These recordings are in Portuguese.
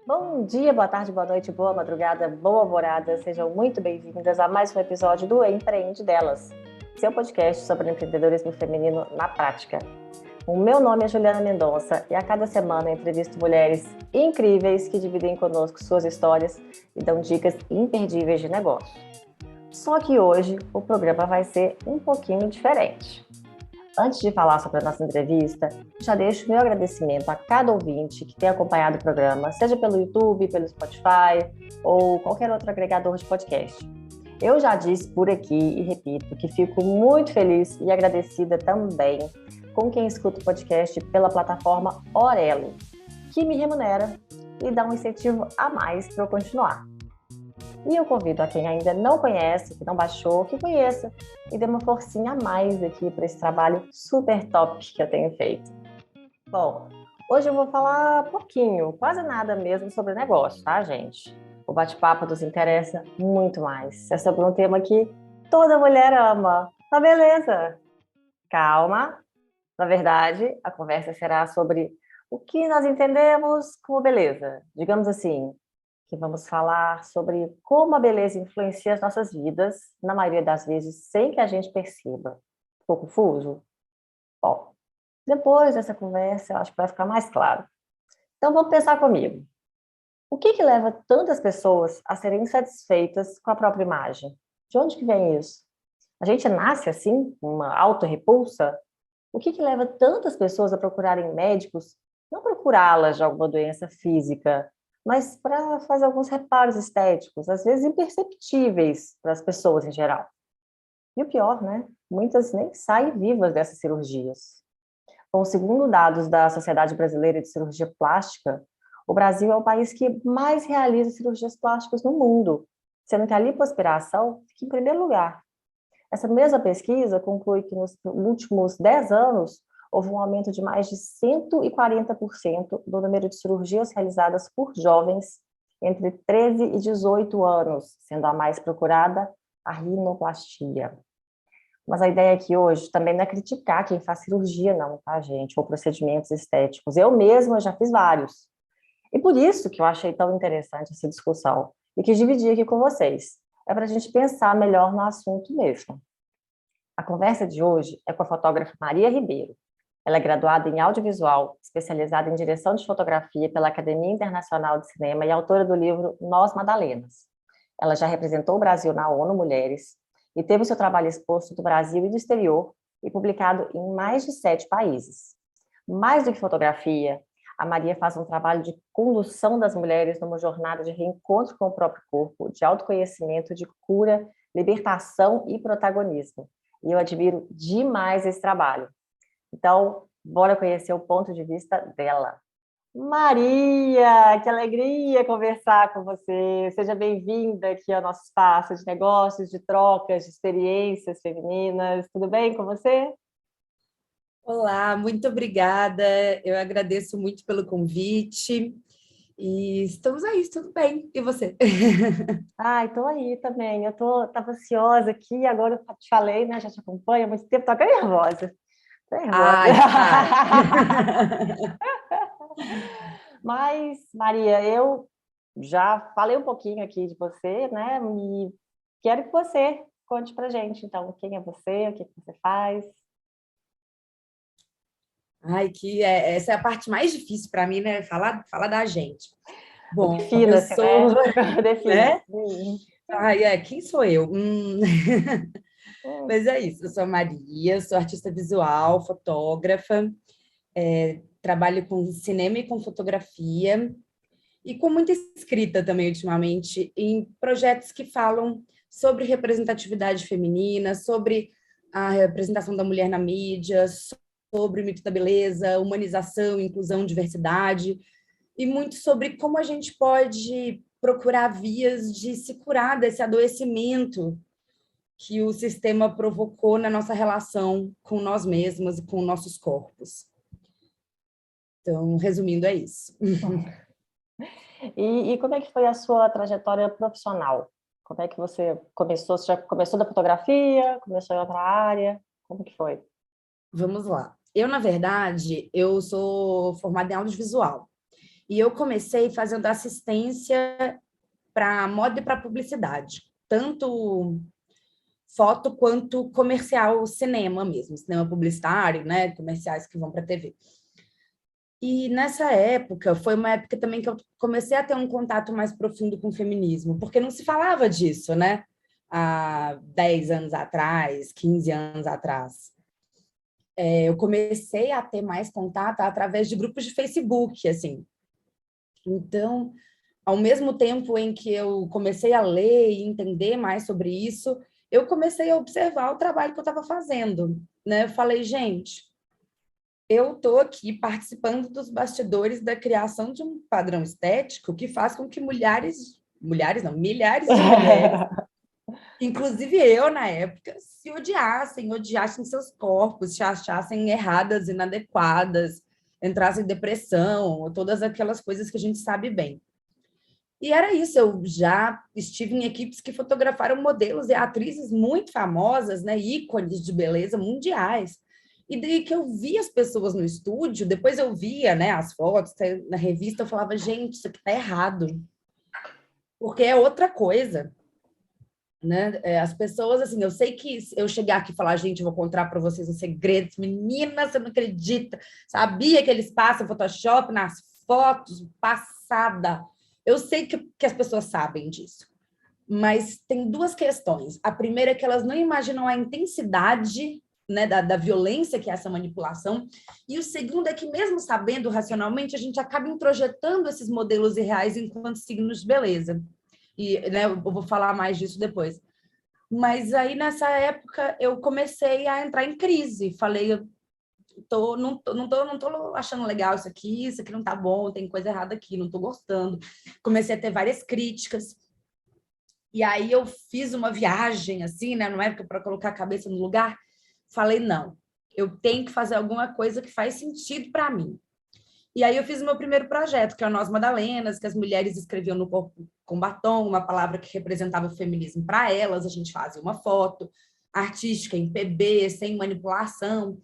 Bom dia, boa tarde, boa noite, boa madrugada, boa alvorada. Sejam muito bem-vindas a mais um episódio do Empreende Delas, seu podcast sobre empreendedorismo feminino na prática. O meu nome é Juliana Mendonça e a cada semana eu entrevisto mulheres incríveis que dividem conosco suas histórias e dão dicas imperdíveis de negócio. Só que hoje o programa vai ser um pouquinho diferente. Antes de falar sobre a nossa entrevista, já deixo meu agradecimento a cada ouvinte que tem acompanhado o programa, seja pelo YouTube, pelo Spotify ou qualquer outro agregador de podcast. Eu já disse por aqui e repito que fico muito feliz e agradecida também com quem escuta o podcast pela plataforma Orelo, que me remunera e dá um incentivo a mais para eu continuar. E eu convido a quem ainda não conhece, que não baixou, que conheça e dê uma forcinha a mais aqui para esse trabalho super top que eu tenho feito. Bom, hoje eu vou falar pouquinho, quase nada mesmo sobre negócio, tá, gente? O bate-papo nos interessa muito mais. É sobre um tema que toda mulher ama. Tá beleza? Calma. Na verdade, a conversa será sobre o que nós entendemos como beleza. Digamos assim, que vamos falar sobre como a beleza influencia as nossas vidas, na maioria das vezes sem que a gente perceba. Ficou confuso? Bom, depois dessa conversa eu acho que vai ficar mais claro. Então vamos pensar comigo. O que leva tantas pessoas a serem insatisfeitas com a própria imagem? De onde que vem isso? A gente nasce assim, com uma autorrepulsa? O que leva tantas pessoas a procurarem médicos, não procurá-las de alguma doença física, mas para fazer alguns reparos estéticos, às vezes imperceptíveis para as pessoas em geral? E o pior, né? Muitas nem saem vivas dessas cirurgias. Bom, segundo dados da Sociedade Brasileira de Cirurgia Plástica, o Brasil é o país que mais realiza cirurgias plásticas no mundo, sendo que a lipoaspiração fica em primeiro lugar. Essa mesma pesquisa conclui que nos últimos 10 anos houve um aumento de mais de 140% do número de cirurgias realizadas por jovens entre 13 e 18 anos, sendo a mais procurada a rinoplastia. Mas a ideia aqui hoje também não é criticar quem faz cirurgia, não, tá, gente? Ou procedimentos estéticos. Eu mesma já fiz vários. E por isso que eu achei tão interessante essa discussão e quis dividir aqui com vocês. É para a gente pensar melhor no assunto mesmo. A conversa de hoje é com a fotógrafa Maria Ribeiro. Ela é graduada em audiovisual, especializada em direção de fotografia pela Academia Internacional de Cinema e autora do livro Nós Madalenas. Ela já representou o Brasil na ONU Mulheres e teve o seu trabalho exposto do Brasil e do exterior e publicado em mais de 7 países. Mais do que fotografia, a Maria faz um trabalho de condução das mulheres numa jornada de reencontro com o próprio corpo, de autoconhecimento, de cura, libertação e protagonismo. E eu admiro demais esse trabalho. Então, bora conhecer o ponto de vista dela. Maria, que alegria conversar com você. Seja bem-vinda aqui ao nosso espaço de negócios, de trocas, de experiências femininas. Tudo bem com você? Olá, muito obrigada. Eu agradeço muito pelo convite. E estamos aí, tudo bem. E você? Ai, estou aí também. Estava ansiosa aqui, agora eu te falei, né? Já te acompanho há muito tempo, estou até nervosa. Tô nervosa. Ai, para. Mas, Maria, eu já falei um pouquinho aqui de você, né? E quero que você conte pra gente, então, quem é você, o que você faz. Ai, essa é a parte mais difícil para mim, né? Falar da gente. Bom, eu Defina-se, né? sou, Defina. né? Ai, quem sou eu? Hum. Mas é isso, eu sou a Maria, sou artista visual, fotógrafa, trabalho com cinema e com fotografia, e com muita escrita também, ultimamente, em projetos que falam sobre representatividade feminina, sobre a representação da mulher na mídia, sobre o mito da beleza, humanização, inclusão, diversidade, e muito sobre como a gente pode procurar vias de se curar desse adoecimento que o sistema provocou na nossa relação com nós mesmas e com nossos corpos. Então, resumindo, é isso. E como é que foi a sua trajetória profissional? Como é que você começou? Você já começou da fotografia? Começou em outra área? Como que foi? Vamos lá. Eu, na verdade, eu sou formada em audiovisual. E eu comecei fazendo assistência para moda e para publicidade, tanto foto quanto comercial, cinema mesmo, cinema publicitário, né, comerciais que vão para a TV. E nessa época, foi uma época também que eu comecei a ter um contato mais profundo com o feminismo, porque não se falava disso, né? Há 10 anos atrás, 15 anos atrás. Eu comecei a ter mais contato através de grupos de Facebook, assim. Então, ao mesmo tempo em que eu comecei a ler e entender mais sobre isso, eu comecei a observar o trabalho que eu estava fazendo, né? Eu falei, gente, eu estou aqui participando dos bastidores da criação de um padrão estético que faz com que milhares de mulheres, inclusive eu na época, se odiassem seus corpos, se achassem erradas, inadequadas, entrassem em depressão, todas aquelas coisas que a gente sabe bem. E era isso, eu já estive em equipes que fotografaram modelos e atrizes muito famosas, né, ícones de beleza mundiais. E daí que eu via as pessoas no estúdio, depois eu via, né, as fotos na revista, eu falava, gente, isso aqui tá errado. Porque é outra coisa, né? As pessoas, assim, eu sei que eu chegar aqui e falar, gente, eu vou contar para vocês um segredo, menina, você não acredita, sabia que eles passam Photoshop nas fotos, passada. Eu sei que as pessoas sabem disso, mas tem duas questões. A primeira é que elas não imaginam a intensidade, né, da violência que é essa manipulação, e o segundo é que, mesmo sabendo racionalmente, a gente acaba introjetando esses modelos irreais enquanto signos de beleza. E, né, eu vou falar mais disso depois. Mas aí, nessa época, eu comecei a entrar em crise. Falei, não tô achando legal isso aqui não tá bom, tem coisa errada aqui, não tô gostando. Comecei a ter várias críticas. E aí eu fiz uma viagem, assim, né, numa época, para colocar a cabeça no lugar. Falei, não, eu tenho que fazer alguma coisa que faz sentido para mim. E aí eu fiz o meu primeiro projeto, que é o Nós Madalenas, que as mulheres escreviam no corpo com batom, uma palavra que representava o feminismo para elas, a gente fazia uma foto artística em PB, sem manipulação.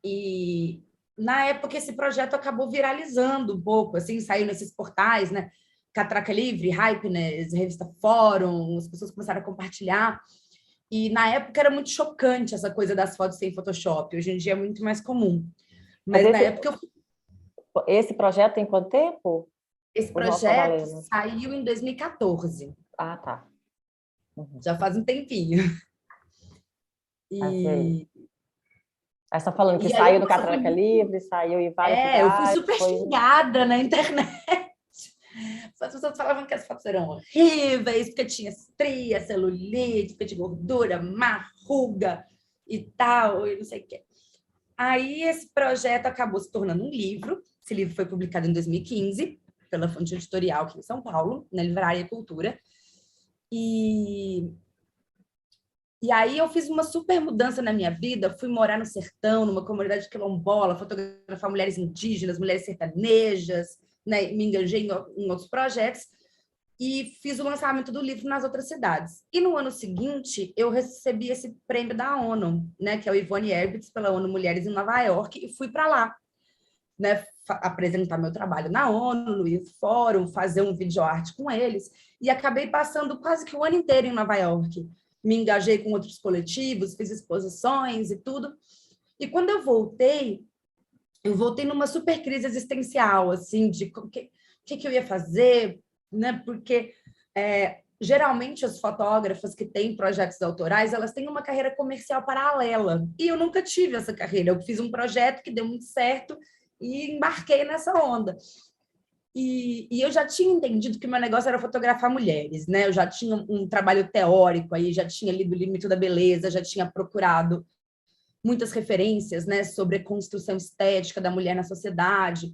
E na época esse projeto acabou viralizando um pouco, assim, saiu nesses portais, né? Catraca Livre, Hypeness, Revista Fórum, as pessoas começaram a compartilhar. E na época era muito chocante essa coisa das fotos sem Photoshop. Hoje em dia é muito mais comum. Mas Mas na época eu esse projeto tem quanto tempo? Esse O Nós projeto Madalenas. saiu em 2014. Ah, tá. Uhum. Já faz um tempinho. Mas e aí? E, Aí você tá falando que e aí saiu eu do sofri Catraca muito. Livre, saiu em vários Eu fui lugares, super foi... xingada na internet. As pessoas falavam que as fotos eram horríveis, porque tinha estria, celulite, porque tinha gordura, marruga e tal, e não sei o quê. Aí esse projeto acabou se tornando um livro. Esse livro foi publicado em 2015 pela Fonte Editorial aqui em São Paulo, na Livraria Cultura. E aí eu fiz uma super mudança na minha vida, fui morar no sertão, numa comunidade quilombola, fotografar mulheres indígenas, mulheres sertanejas, né? Me engajei em outros projetos e fiz o lançamento do livro nas outras cidades. E no ano seguinte, eu recebi esse prêmio da ONU, né? Que é o Yvonne Erbitz, pela ONU Mulheres em Nova York, e fui para lá, né? Apresentar meu trabalho na ONU, no Youth Forum, fazer um videoarte com eles, e acabei passando quase que o ano inteiro em Nova York. Me engajei com outros coletivos, fiz exposições e tudo. E quando eu voltei numa super crise existencial, assim, de o que eu ia fazer, né? Porque geralmente as fotógrafas que têm projetos autorais, elas têm uma carreira comercial paralela. E eu nunca tive essa carreira. Eu fiz um projeto que deu muito certo e embarquei nessa onda. E eu já tinha entendido que o meu negócio era fotografar mulheres, né? Eu já tinha um trabalho teórico aí, já tinha lido o Limite da Beleza, já tinha procurado muitas referências, né, sobre a construção estética da mulher na sociedade,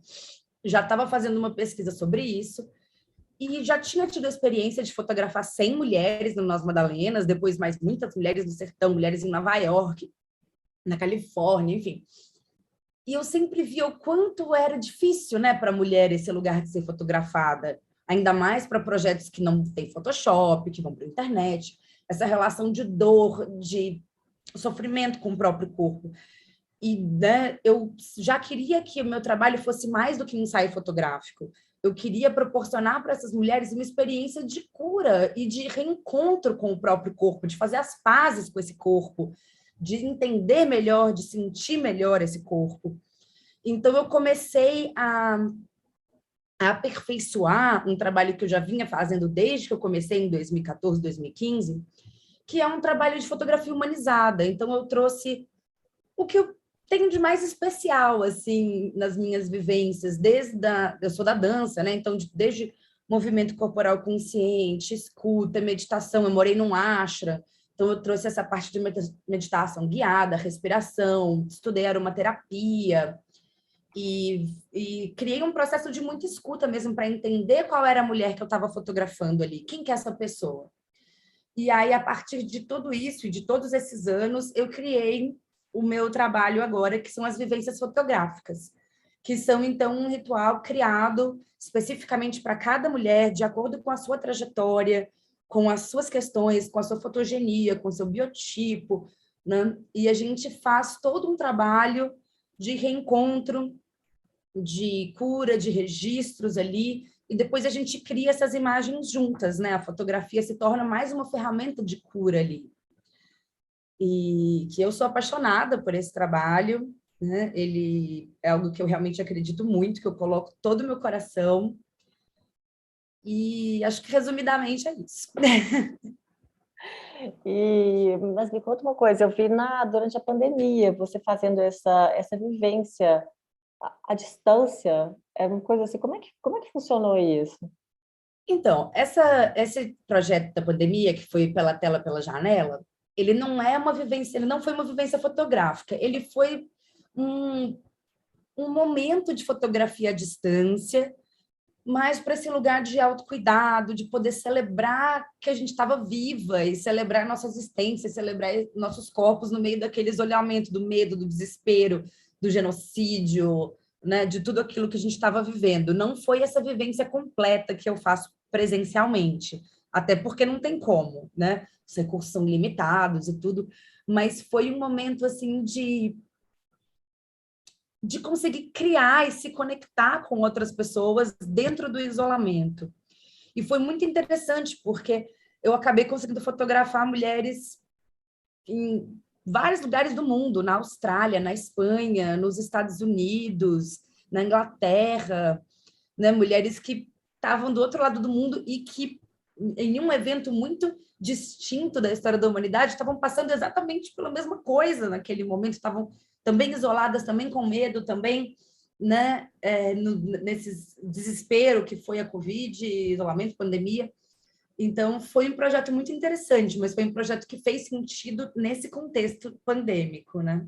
já estava fazendo uma pesquisa sobre isso, e já tinha tido a experiência de fotografar 100 mulheres no Nós Madalenas, depois mais muitas mulheres no sertão, mulheres em Nova York, na Califórnia, enfim. E eu sempre via o quanto era difícil, né, para a mulher esse lugar de ser fotografada, ainda mais para projetos que não tem Photoshop, que vão para a internet, essa relação de dor, de sofrimento com o próprio corpo. E, né, eu já queria que o meu trabalho fosse mais do que um ensaio fotográfico. Eu queria proporcionar para essas mulheres uma experiência de cura e de reencontro com o próprio corpo, de fazer as pazes com esse corpo, de entender melhor, de sentir melhor esse corpo. Então, eu comecei a aperfeiçoar um trabalho que eu já vinha fazendo desde que eu comecei em 2014, 2015, que é um trabalho de fotografia humanizada. Então, eu trouxe o que eu tenho de mais especial, assim, nas minhas vivências, eu sou da dança, né? Então, desde movimento corporal consciente, escuta, meditação, eu morei num ashram, então eu trouxe essa parte de meditação guiada, respiração, estudei aromaterapia e criei um processo de muita escuta mesmo para entender qual era a mulher que eu estava fotografando ali, quem que é essa pessoa. E aí, a partir de tudo isso e de todos esses anos, eu criei o meu trabalho agora, que são as vivências fotográficas, que são, então, um ritual criado especificamente para cada mulher, de acordo com a sua trajetória, com as suas questões, com a sua fotogenia, com o seu biotipo, né? E a gente faz todo um trabalho de reencontro, de cura, de registros ali, e depois a gente cria essas imagens juntas, né? A fotografia se torna mais uma ferramenta de cura ali. E que eu sou apaixonada por esse trabalho, né? Ele é algo que eu realmente acredito muito, que eu coloco todo o meu coração. E acho que resumidamente é isso. Mas me conta uma coisa, eu vi durante a pandemia você fazendo essa vivência à distância, é uma coisa assim, como é que funcionou isso? Então, esse projeto da pandemia, que foi pela tela, pela janela, ele não é uma vivência, ele não foi uma vivência fotográfica, ele foi um, um momento de fotografia à distância, mas para esse lugar de autocuidado, de poder celebrar que a gente estava viva e celebrar nossa existência, celebrar nossos corpos no meio daquele isolamento, do medo, do desespero, do genocídio, né, de tudo aquilo que a gente estava vivendo. Não foi essa vivência completa que eu faço presencialmente, até porque não tem como, né? Os recursos são limitados e tudo, mas foi um momento assim de conseguir criar e se conectar com outras pessoas dentro do isolamento. E foi muito interessante, porque eu acabei conseguindo fotografar mulheres em vários lugares do mundo, na Austrália, na Espanha, nos Estados Unidos, na Inglaterra, né? Mulheres que estavam do outro lado do mundo e que, em um evento muito distinto da história da humanidade, estavam passando exatamente pela mesma coisa naquele momento, estavam também isoladas, também com medo, também, né, nesse desespero que foi a Covid, isolamento, pandemia. Então, foi um projeto muito interessante, mas foi um projeto que fez sentido nesse contexto pandêmico, né?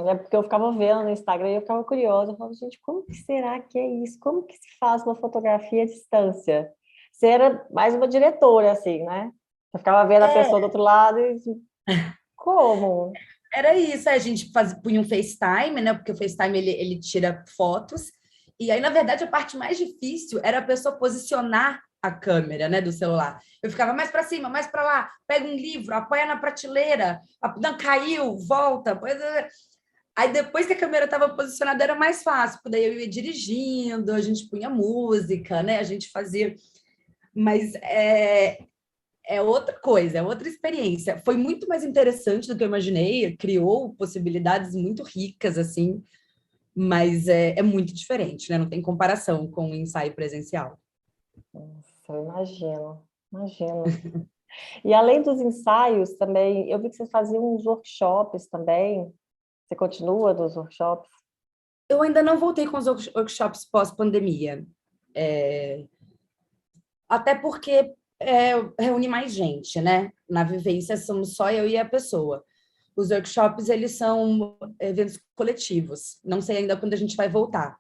É porque eu ficava vendo no Instagram e eu ficava curiosa. Eu falava, gente, como que será que é isso? Como que se faz uma fotografia à distância? Você era mais uma diretora, assim, né? Eu ficava vendo a pessoa do outro lado e assim, como? Era isso, a gente punha um FaceTime, né? Porque o FaceTime ele tira fotos. E aí, na verdade, a parte mais difícil era a pessoa posicionar a câmera, né, do celular. Eu ficava mais para cima, mais para lá, pega um livro, apoia na prateleira, não caiu, volta. Aí depois que a câmera estava posicionada era mais fácil, porque daí eu ia dirigindo, a gente punha música, né? A gente fazia. Mas é outra coisa, é outra experiência. Foi muito mais interessante do que eu imaginei, criou possibilidades muito ricas, assim, mas é muito diferente, né? Não tem comparação com o ensaio presencial. Nossa, eu imagino. E além dos ensaios também, eu vi que vocês faziam uns workshops também. Você continua dos workshops? Eu ainda não voltei com os workshops pós-pandemia, até porque reúne mais gente, né? Na vivência somos só eu e a pessoa. Os workshops, eles são eventos coletivos. Não sei ainda quando a gente vai voltar.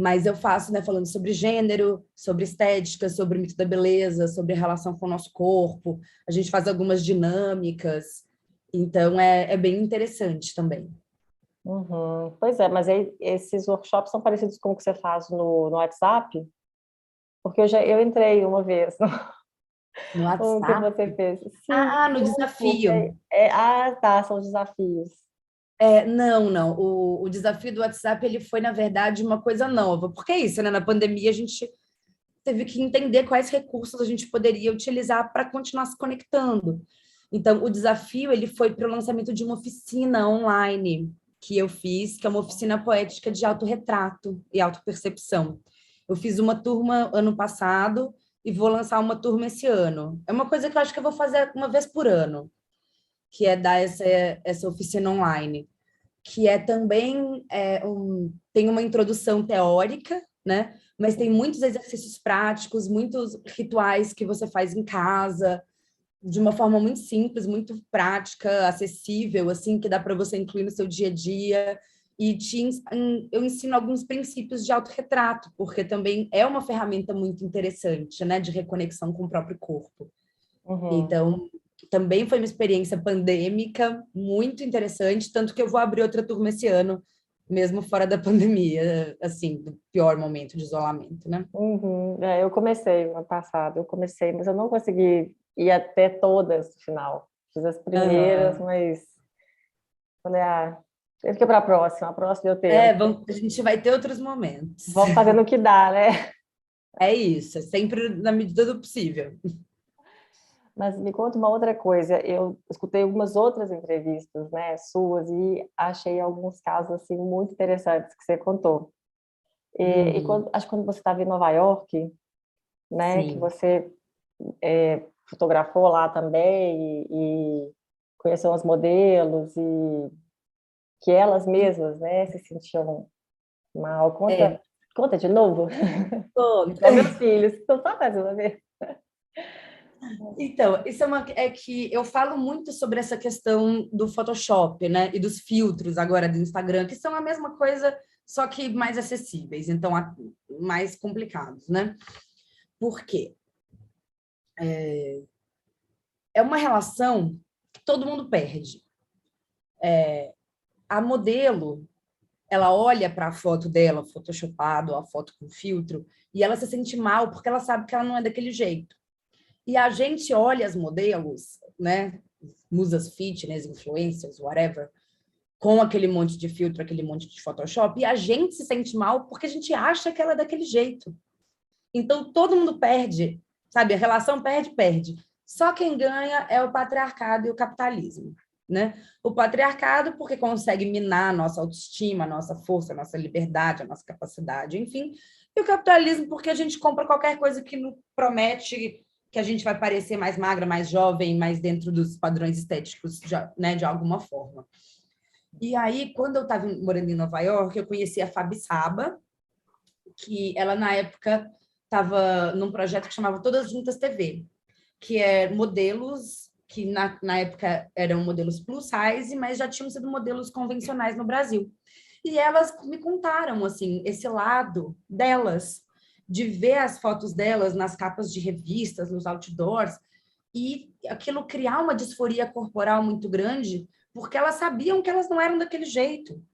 Mas eu faço, né, falando sobre gênero, sobre estética, sobre o mito da beleza, sobre a relação com o nosso corpo. A gente faz algumas dinâmicas. Então, é bem interessante também. Uhum. Pois é, mas aí, esses workshops são parecidos com o que você faz no WhatsApp? Porque eu entrei uma vez No no que WhatsApp? você fez. Sim, Ah, no no desafio. tá, são desafios. Não, não. O desafio do WhatsApp ele foi, na verdade, uma coisa nova. Porque é isso, né? Na pandemia, a gente teve que entender quais recursos a gente poderia utilizar para continuar se conectando. Então, o desafio ele foi para o lançamento de uma oficina online que eu fiz, que é uma oficina poética de autorretrato e autopercepção. Eu fiz uma turma ano passado e vou lançar uma turma esse ano. É uma coisa que eu acho que eu vou fazer uma vez por ano, que é dar essa oficina online, que é também tem uma introdução teórica, né? Mas tem muitos exercícios práticos, muitos rituais que você faz em casa, de uma forma muito simples, muito prática, acessível, assim, que dá para você incluir no seu dia a dia. E eu ensino alguns princípios de autorretrato, porque também é uma ferramenta muito interessante, né, de reconexão com o próprio corpo. Uhum. Então, também foi uma experiência pandêmica muito interessante, tanto que eu vou abrir outra turma esse ano, mesmo fora da pandemia, assim, do pior momento de isolamento, né? Uhum. Eu comecei no ano passado, mas eu não consegui ir até todas no final. Fiz as primeiras, Uhum. mas falei, teve que ir para a próxima eu tento. A gente vai ter outros momentos. Vamos fazendo o que dá, né? É isso, é sempre na medida do possível. Mas me conta uma outra coisa. Eu escutei algumas outras entrevistas, né, suas, e achei alguns casos assim muito interessantes que você contou. Uhum. Acho que quando você estava em Nova York, né, que Sim. você fotografou lá também e conheceu as modelos e que elas mesmas, né, se sentiam mal. É, Conta de novo. bom, Igual meus filhos, estão só fazendo a ver. então, é que eu falo muito sobre essa questão do Photoshop, né, e dos filtros agora do Instagram, que são a mesma coisa, só que mais acessíveis, então mais complicados, né? Por quê? É uma relação que todo mundo perde. A modelo, ela olha para a foto dela, photoshopada, ou a foto com filtro, e ela se sente mal porque ela sabe que ela não é daquele jeito. E a gente olha as modelos, né? Musas fitness, influencers, whatever, com aquele monte de filtro, aquele monte de Photoshop, e a gente se sente mal porque a gente acha que ela é daquele jeito. Então, todo mundo perde, sabe? A relação perde. Só quem ganha é o patriarcado e o capitalismo, né? O patriarcado porque consegue minar a nossa autoestima, a nossa força, a nossa liberdade, a nossa capacidade, enfim. E o capitalismo porque a gente compra qualquer coisa que nos promete que a gente vai parecer mais magra, mais jovem, mais dentro dos padrões estéticos, né, de alguma forma. E aí, quando eu estava morando em Nova York, eu conheci a Fabi Saba, que ela, na época, estava num projeto que chamava Todas Juntas TV, que é modelos que, na época, eram modelos plus size, mas já tinham sido modelos convencionais no Brasil. E elas me contaram, assim, esse lado delas, de ver as fotos delas nas capas de revistas, nos outdoors, e aquilo criar uma disforia corporal muito grande, porque elas sabiam que elas não eram daquele jeito.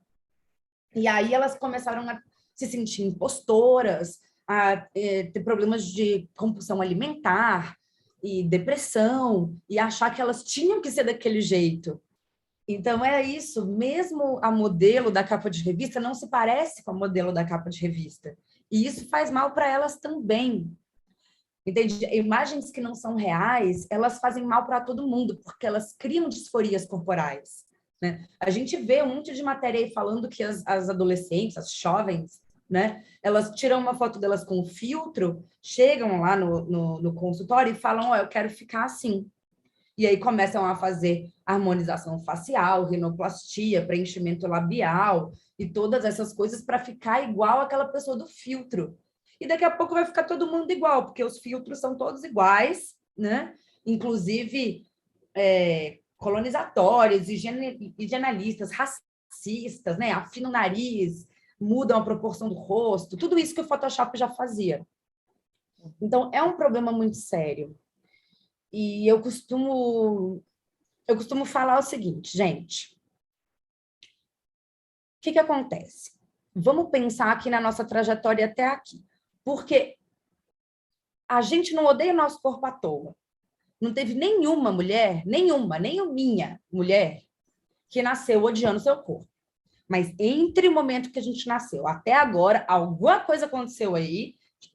E aí elas começaram a se sentir impostoras, a ter problemas de compulsão alimentar e depressão, e achar que elas tinham que ser daquele jeito. Então, é isso. Mesmo a modelo da capa de revista não se parece com a modelo da capa de revista. E isso faz mal para elas também. Entende? Imagens que não são reais, elas fazem mal para todo mundo, porque elas criam disforias corporais. Né? A gente vê um monte de matéria aí falando que as adolescentes, as jovens, né, elas tiram uma foto delas com filtro, chegam lá no consultório e falam, eu quero ficar assim. E aí começam a fazer harmonização facial, rinoplastia, preenchimento labial e todas essas coisas para ficar igual àquela pessoa do filtro. E daqui a pouco vai ficar todo mundo igual, porque os filtros são todos iguais, né? Inclusive colonizatórios, higienalistas, racistas, né? Afinam o nariz, mudam a proporção do rosto, tudo isso que o Photoshop já fazia. Então, é um problema muito sério. E eu costumo falar o seguinte, gente. O que acontece? Vamos pensar aqui na nossa trajetória até aqui. Porque a gente não odeia o nosso corpo à toa. Não teve nenhuma mulher, nem minha mulher, que nasceu odiando seu corpo. Mas entre o momento que a gente nasceu até agora, alguma coisa aconteceu aí,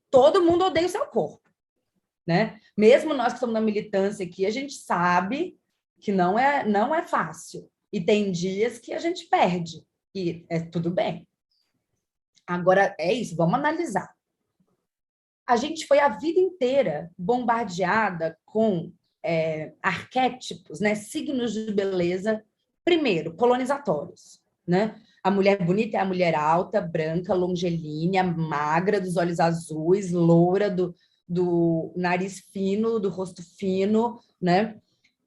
todo mundo odeia o seu corpo, né? Mesmo nós que estamos na militância aqui, a gente sabe que não é fácil. E tem dias que a gente perde. E é tudo bem. Agora, é isso, vamos analisar. A gente foi a vida inteira bombardeada com arquétipos, né? Signos de beleza, primeiro, colonizatórios, né? A mulher bonita é a mulher alta, branca, longilínea, magra, dos olhos azuis, loura, do nariz fino, do rosto fino, né?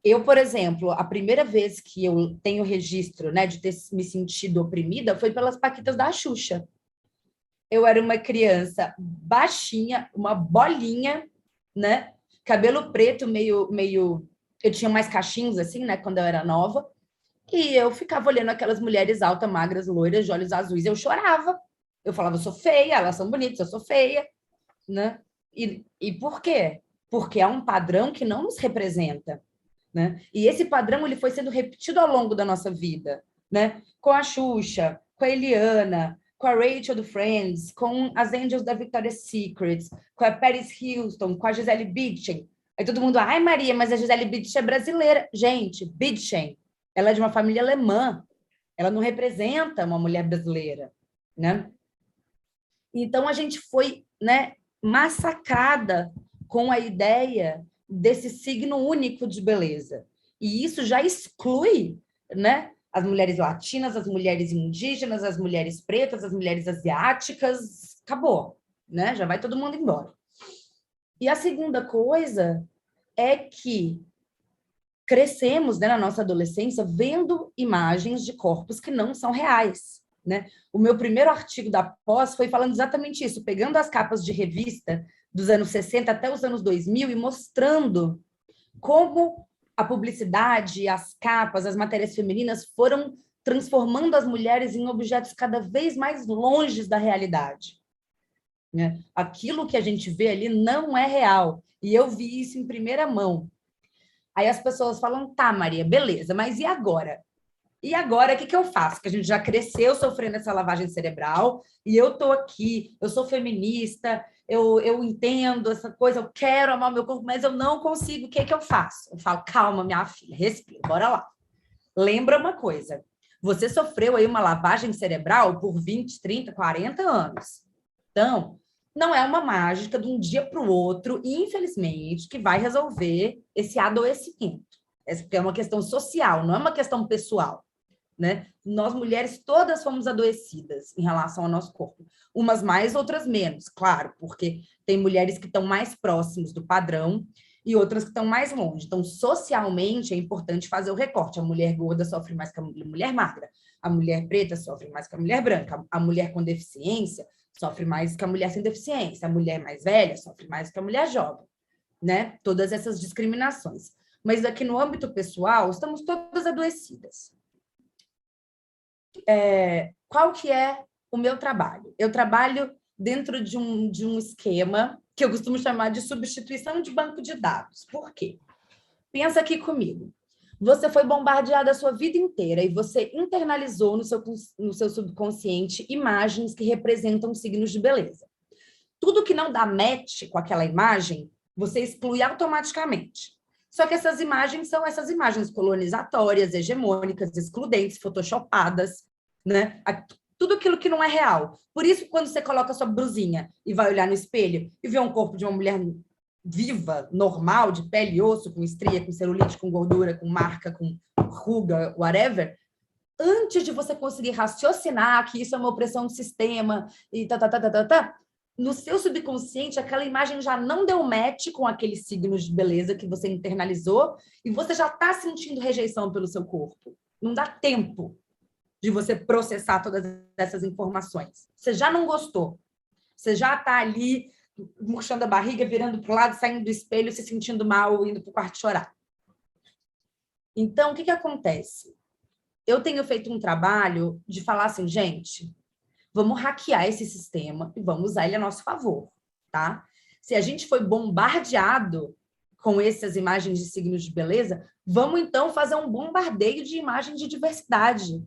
Eu, por exemplo, a primeira vez que eu tenho registro, né, de ter me sentido oprimida foi pelas Paquitas da Xuxa. Eu era uma criança baixinha, uma bolinha, né? Cabelo preto, meio... Eu tinha mais cachinhos, assim, né? Quando eu era nova. E eu ficava olhando aquelas mulheres altas, magras, loiras, de olhos azuis. Eu chorava. Eu falava, eu sou feia, elas são bonitas, eu sou feia, né? E por quê? Porque é um padrão que não nos representa, né? E esse padrão ele foi sendo repetido ao longo da nossa vida, né? Com a Xuxa, com a Eliana, com a Rachel do Friends, com as Angels da Victoria's Secret, com a Paris Hilton, com a Gisele Bündchen. Aí todo mundo, ai Maria, mas a Gisele Bündchen é brasileira. Gente, Bündchen, ela é de uma família alemã. Ela não representa uma mulher brasileira, né? Então a gente foi, né, massacrada com a ideia desse signo único de beleza. E isso já exclui, né, as mulheres latinas, as mulheres indígenas, as mulheres pretas, as mulheres asiáticas, acabou, né? Já vai todo mundo embora. E a segunda coisa é que crescemos, né, na nossa adolescência vendo imagens de corpos que não são reais, né? O meu primeiro artigo da pós foi falando exatamente isso, pegando as capas de revista dos anos 60 até os anos 2000 e mostrando como a publicidade, as capas, as matérias femininas foram transformando as mulheres em objetos cada vez mais longes da realidade, né? Aquilo que a gente vê ali não é real. E eu vi isso em primeira mão. Aí as pessoas falam, tá, Maria, beleza, mas e agora? E agora, o que eu faço? Que a gente já cresceu sofrendo essa lavagem cerebral e eu tô aqui, eu sou feminista, eu entendo essa coisa, eu quero amar meu corpo, mas eu não consigo, o que eu faço? Eu falo, calma, minha filha, respira, bora lá. Lembra uma coisa, você sofreu aí uma lavagem cerebral por 20, 30, 40 anos. Então, não é uma mágica de um dia para o outro, infelizmente, que vai resolver esse adoecimento. Essa é uma questão social, não é uma questão pessoal, né? Nós mulheres todas fomos adoecidas em relação ao nosso corpo. Umas mais, outras menos, claro, porque tem mulheres que estão mais próximas do padrão e outras que estão mais longe. Então, socialmente, é importante fazer o recorte. A mulher gorda sofre mais que a mulher magra. A mulher preta sofre mais que a mulher branca. A mulher com deficiência sofre mais que a mulher sem deficiência. A mulher mais velha sofre mais que a mulher jovem, né? Todas essas discriminações. Mas aqui no âmbito pessoal, estamos todas adoecidas. Qual que é o meu trabalho? Eu trabalho dentro de um esquema que eu costumo chamar de substituição de banco de dados. Por quê? Pensa aqui comigo. Você foi bombardeado a sua vida inteira e você internalizou no seu subconsciente imagens que representam signos de beleza. Tudo que não dá match com aquela imagem, você exclui automaticamente. Só que essas imagens são essas imagens colonizatórias, hegemônicas, excludentes, photoshopadas, né? Tudo aquilo que não é real. Por isso, quando você coloca a sua blusinha e vai olhar no espelho e vê um corpo de uma mulher viva, normal, de pele e osso, com estria, com celulite, com gordura, com marca, com ruga, whatever, antes de você conseguir raciocinar que isso é uma opressão do sistema e no seu subconsciente, aquela imagem já não deu match com aqueles signos de beleza que você internalizou e você já está sentindo rejeição pelo seu corpo. Não dá tempo de você processar todas essas informações. Você já não gostou. Você já está ali murchando a barriga, virando para o lado, saindo do espelho, se sentindo mal, indo para o quarto chorar. Então, o que acontece? Eu tenho feito um trabalho de falar assim, gente, vamos hackear esse sistema e vamos usar ele a nosso favor, tá? Se a gente foi bombardeado com essas imagens de signos de beleza, vamos então fazer um bombardeio de imagens de diversidade,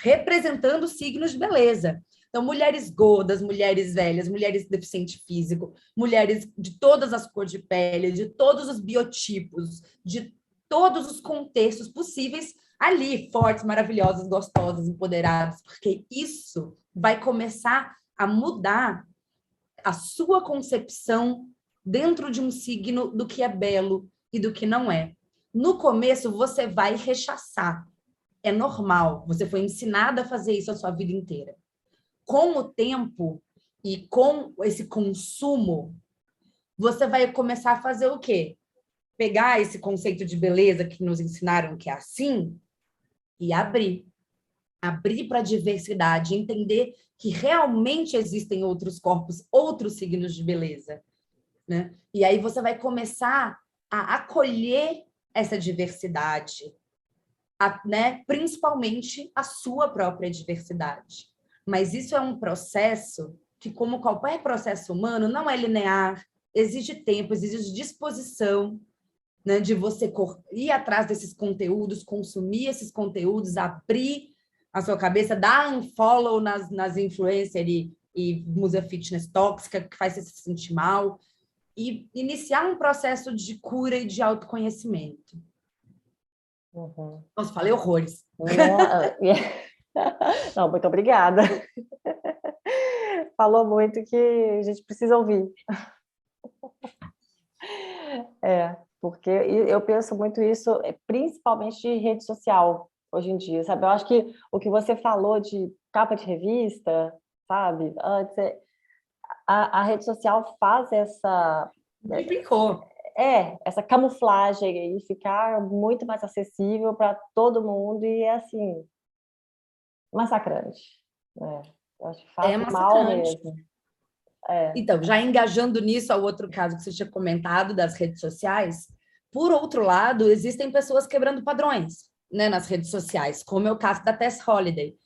representando signos de beleza. Então, mulheres gordas, mulheres velhas, mulheres deficientes físico, mulheres de todas as cores de pele, de todos os biotipos, de todos os contextos possíveis ali, fortes, maravilhosas, gostosas, empoderadas, porque isso vai começar a mudar a sua concepção dentro de um signo do que é belo e do que não é. No começo, você vai rechaçar. É normal, você foi ensinada a fazer isso a sua vida inteira. Com o tempo e com esse consumo, você vai começar a fazer o quê? Pegar esse conceito de beleza que nos ensinaram que é assim e abrir. Abrir para a diversidade, entender que realmente existem outros corpos, outros signos de beleza, né? E aí você vai começar a acolher essa diversidade, né? Principalmente a sua própria diversidade. Mas isso é um processo que, como qualquer processo humano, não é linear, exige tempo, exige disposição, né? De você ir atrás desses conteúdos, consumir esses conteúdos, abrir a sua cabeça, dar um follow nas influencers e musa fitness tóxica, que faz você se sentir mal, e iniciar um processo de cura e de autoconhecimento. Uhum. Nossa, falei horrores. Não, muito obrigada. Falou muito que a gente precisa ouvir. Porque eu penso muito isso, principalmente de rede social, hoje em dia, sabe? Eu acho que o que você falou de capa de revista, sabe? Antes, a rede social faz Explicou. essa camuflagem e ficar muito mais acessível para todo mundo e é assim, massacrante, né? Eu acho que faz É mal massacrante. mesmo. Então, já engajando nisso ao outro caso que você tinha comentado das redes sociais, por outro lado, existem pessoas quebrando padrões, né, nas redes sociais, como é o caso da Tess Holliday.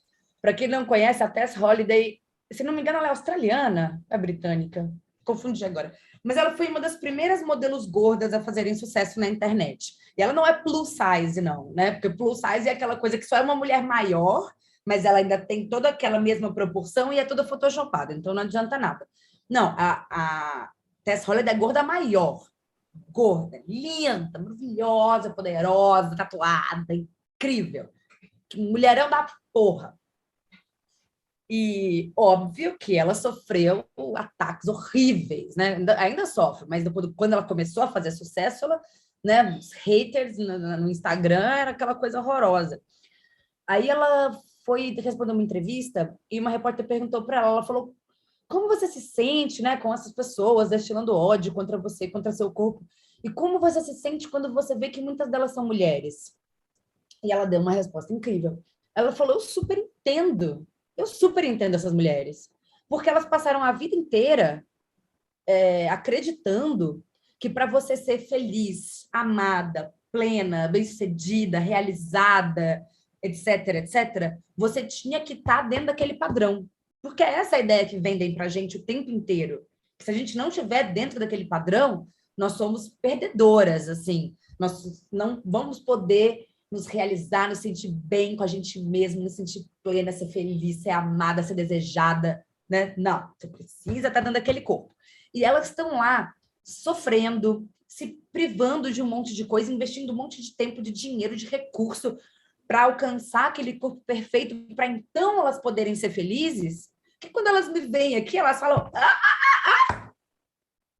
Para quem não conhece, a Tess Holliday, se não me engano, ela é australiana, é britânica, confundi agora. Mas ela foi uma das primeiras modelos gordas a fazerem sucesso na internet. E ela não é plus size, não, né? Porque plus size é aquela coisa que só é uma mulher maior, mas ela ainda tem toda aquela mesma proporção e é toda photoshopada, então não adianta nada. Não, a Tess Holliday é gorda maior. Gorda, linda, maravilhosa, poderosa, tatuada, incrível. Mulherão da porra. E óbvio que ela sofreu ataques horríveis, né? Ainda sofre, mas depois, quando ela começou a fazer sucesso, ela, né, os haters no Instagram era aquela coisa horrorosa. Aí ela foi responder uma entrevista e uma repórter perguntou para ela, ela falou: como você se sente, né, com essas pessoas destilando ódio contra você, contra seu corpo? E como você se sente quando você vê que muitas delas são mulheres? E ela deu uma resposta incrível. Ela falou: eu super entendo essas mulheres, porque elas passaram a vida inteira acreditando que para você ser feliz, amada, plena, bem-sucedida, realizada, etc., etc., você tinha que estar dentro daquele padrão. Porque é essa a ideia que vendem para a gente o tempo inteiro. Que se a gente não estiver dentro daquele padrão, nós somos perdedoras, assim. Nós não vamos poder nos realizar, nos sentir bem com a gente mesmo, nos sentir plena, ser feliz, ser amada, ser desejada, né? Não, você precisa estar dentro daquele corpo. E elas estão lá sofrendo, se privando de um monte de coisa, investindo um monte de tempo, de dinheiro, de recurso para alcançar aquele corpo perfeito, para então elas poderem ser felizes, que quando elas me veem aqui, elas falam: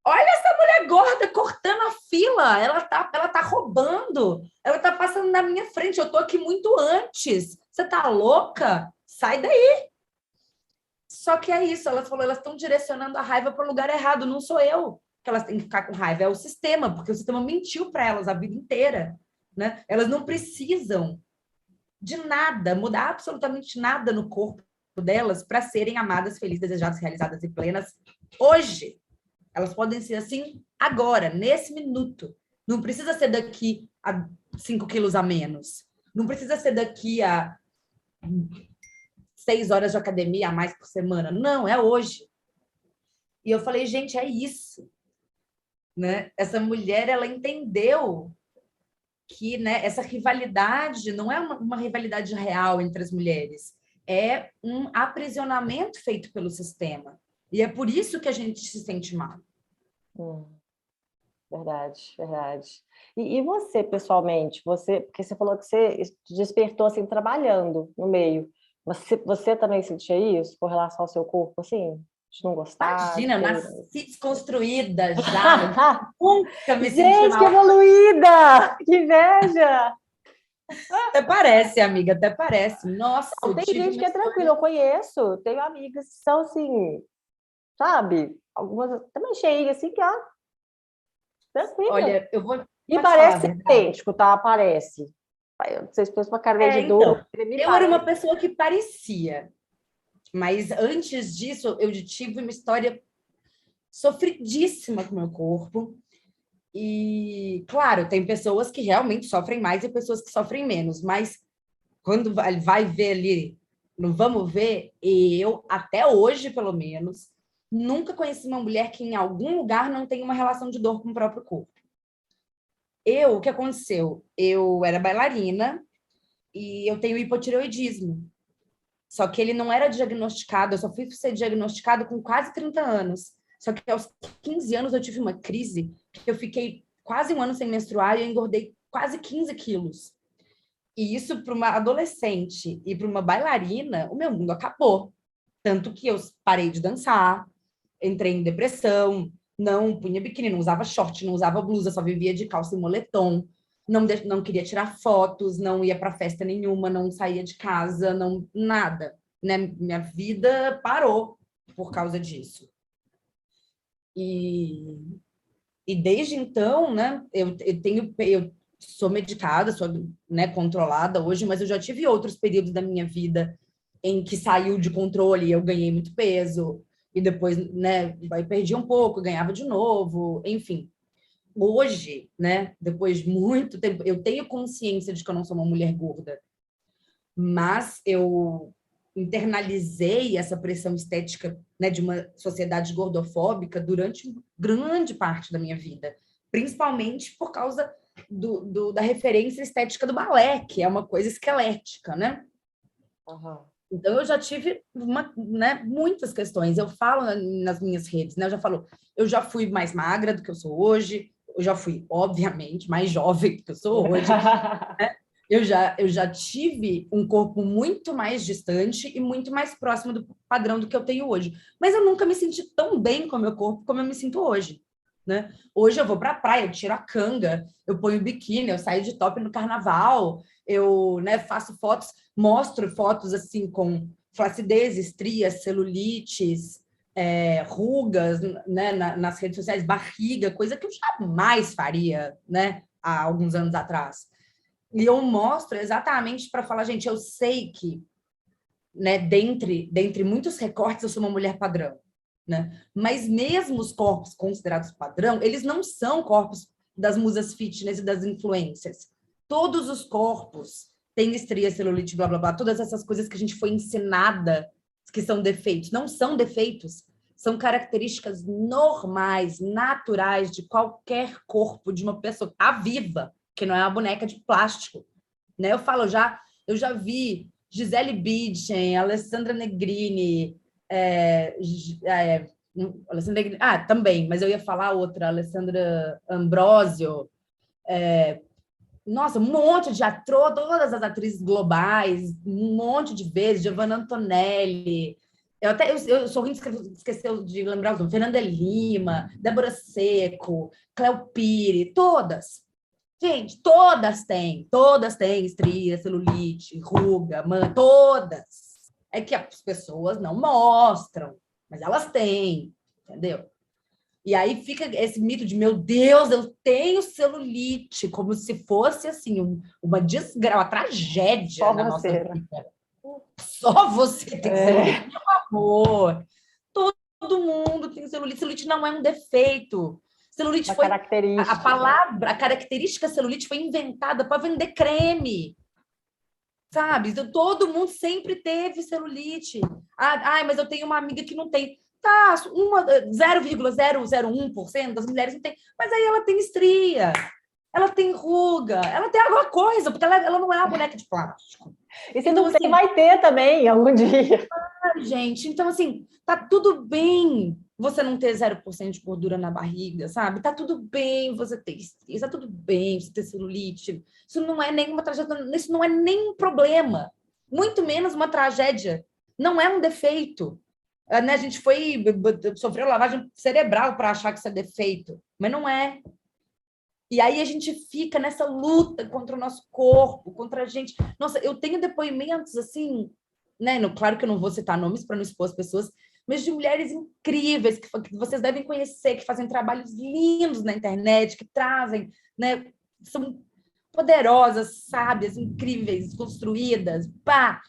olha essa mulher gorda cortando a fila, ela tá roubando, ela tá passando na minha frente, eu tô aqui muito antes, você tá louca? Sai daí. Só que é isso, elas estão direcionando a raiva para o lugar errado, não sou eu que elas têm que ficar com raiva, é o sistema, porque o sistema mentiu para elas a vida inteira, né? Elas não precisam de nada, mudar absolutamente nada no corpo delas para serem amadas, felizes, desejadas, realizadas e plenas hoje. Elas podem ser assim agora, nesse minuto. Não precisa ser daqui a 5 quilos a menos. Não precisa ser daqui a 6 horas de academia a mais por semana. Não, é hoje. E eu falei, gente, é isso. né? Essa mulher, ela entendeu que, né, essa rivalidade não é uma rivalidade real entre as mulheres, é um aprisionamento feito pelo sistema. E é por isso que a gente se sente mal. Verdade, verdade. E você, pessoalmente, porque você falou que você despertou assim, trabalhando no meio. Você também sentia isso com relação ao seu corpo, assim? De não gostar? Imagina, eu nasci desconstruída já. Nunca me senti Gente, que mal. evoluída! Que inveja! Até parece, amiga, até parece. Nossa, Não, eu tem tive gente uma que é tranquila, história. eu conheço. Tenho amigas que são assim, sabe? Algumas também cheias, assim, que ó, tranquila. Olha, eu vou E te falar a parece ser verdade. idêntico, tá? Parece. Eu não sei se fosse uma cara de dor, Então, ele me eu era uma parece. pessoa que parecia, mas antes disso, eu tive uma história sofridíssima com o meu corpo. E, claro, tem pessoas que realmente sofrem mais e pessoas que sofrem menos, mas quando vai ver ali, no vamos ver, eu, até hoje, pelo menos, nunca conheci uma mulher que em algum lugar não tem uma relação de dor com o próprio corpo. O que aconteceu? Eu era bailarina e eu tenho hipotireoidismo. Só que ele não era diagnosticado, eu só fui ser diagnosticado com quase 30 anos. Só que aos 15 anos eu tive uma crise que eu fiquei quase um ano sem menstruar e eu engordei quase 15 quilos. E isso para uma adolescente e para uma bailarina, o meu mundo acabou. Tanto que eu parei de dançar, entrei em depressão, não punha biquíni, não usava short, não usava blusa, só vivia de calça e moletom. Não queria tirar fotos, não ia para festa nenhuma, não saía de casa, não nada, né? Minha vida parou por causa disso. E, e desde então, né? Eu sou medicada, sou, né, controlada hoje, mas eu já tive outros períodos da minha vida em que saiu de controle, eu ganhei muito peso e depois, né, perdi um pouco, ganhava de novo, enfim. Hoje, né, depois de muito tempo, eu tenho consciência de que eu não sou uma mulher gorda, mas eu internalizei essa pressão estética, né, de uma sociedade gordofóbica durante grande parte da minha vida, principalmente por causa da referência estética do balé, que é uma coisa esquelética, né? Uhum. Então, eu já tive né, muitas questões. Eu falo nas minhas redes, né? Eu já falo, eu já fui mais magra do que eu sou hoje, eu já fui, obviamente, mais jovem do que eu sou hoje. Né? Eu já tive um corpo muito mais distante e muito mais próximo do padrão do que eu tenho hoje. Mas eu nunca me senti tão bem com o meu corpo como eu me sinto hoje. Né? Hoje eu vou para a praia, eu tiro a canga, eu ponho biquíni, eu saio de top no carnaval, eu, né, faço fotos, mostro fotos assim com flacidez, estrias, celulites, rugas, né, nas redes sociais, barriga, coisa que eu jamais faria, né, há alguns anos atrás. E eu mostro exatamente para falar, gente, eu sei que, né, dentre muitos recortes, eu sou uma mulher padrão. Né? Mas mesmo os corpos considerados padrão, eles não são corpos das musas fitness e das influências. Todos os corpos têm estria, celulite, blá, blá, blá, todas essas coisas que a gente foi ensinada que são defeitos. Não são defeitos, são características normais, naturais de qualquer corpo de uma pessoa que está viva, que não é uma boneca de plástico. Né? Eu já vi Gisele Bündchen, Alessandra Negrini, Alessandra Negrini, também, mas eu ia falar outra, Alessandra Ambrosio, nossa, um monte de todas as atrizes globais, um monte de vezes, Giovanna Antonelli, eu sou ruim de esquecer de lembrar os nomes, Fernanda Lima, Débora Seco, Cléo Pires, todas. Gente, todas têm estria, celulite, ruga, todas. É que as pessoas não mostram, mas elas têm, entendeu? E aí fica esse mito de, meu Deus, eu tenho celulite, como se fosse, assim, uma desgraça, uma tragédia Só na você, nossa né? vida. Só você tem celulite, meu amor. Todo mundo tem celulite. Celulite não é um defeito. Celulite Uma foi... A característica. palavra, a característica celulite foi inventada para vender creme. Sabe? Então, todo mundo sempre teve celulite. Mas eu tenho uma amiga que não tem. Tá, 0,001% das mulheres não tem, mas aí ela tem estria, ela tem ruga, ela tem alguma coisa, porque ela não é uma boneca de plástico. E se então, não tem, assim, vai ter também algum dia. Gente, então assim, tá tudo bem você não ter 0% de gordura na barriga, sabe? Tá tudo bem você ter estria, tá tudo bem você ter celulite. Isso não é nenhuma tragédia, isso não é nem um problema, muito menos uma tragédia. Não é um defeito. Né? A gente sofreu lavagem cerebral para achar que isso é defeito, mas não é. E aí a gente fica nessa luta contra o nosso corpo, contra a gente. Nossa, eu tenho depoimentos assim, né? Claro que eu não vou citar nomes para não expor as pessoas, mas de mulheres incríveis que vocês devem conhecer, que fazem trabalhos lindos na internet, que trazem, né? São poderosas, sábias, incríveis, construídas, pá!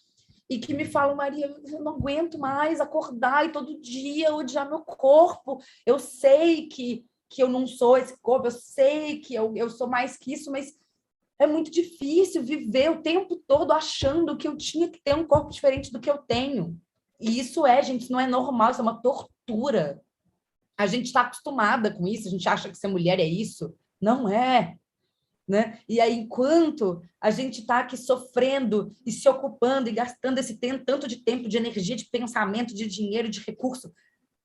E que me falam, Maria, eu não aguento mais acordar e todo dia odiar meu corpo. Eu sei que eu não sou esse corpo, eu sei que eu sou mais que isso, mas é muito difícil viver o tempo todo achando que eu tinha que ter um corpo diferente do que eu tenho. E isso gente, isso não é normal, isso é uma tortura. A gente está acostumada com isso, a gente acha que ser mulher é isso. Não é. Né? E aí, enquanto a gente está aqui sofrendo e se ocupando e gastando esse tanto de tempo, de energia, de pensamento, de dinheiro, de recurso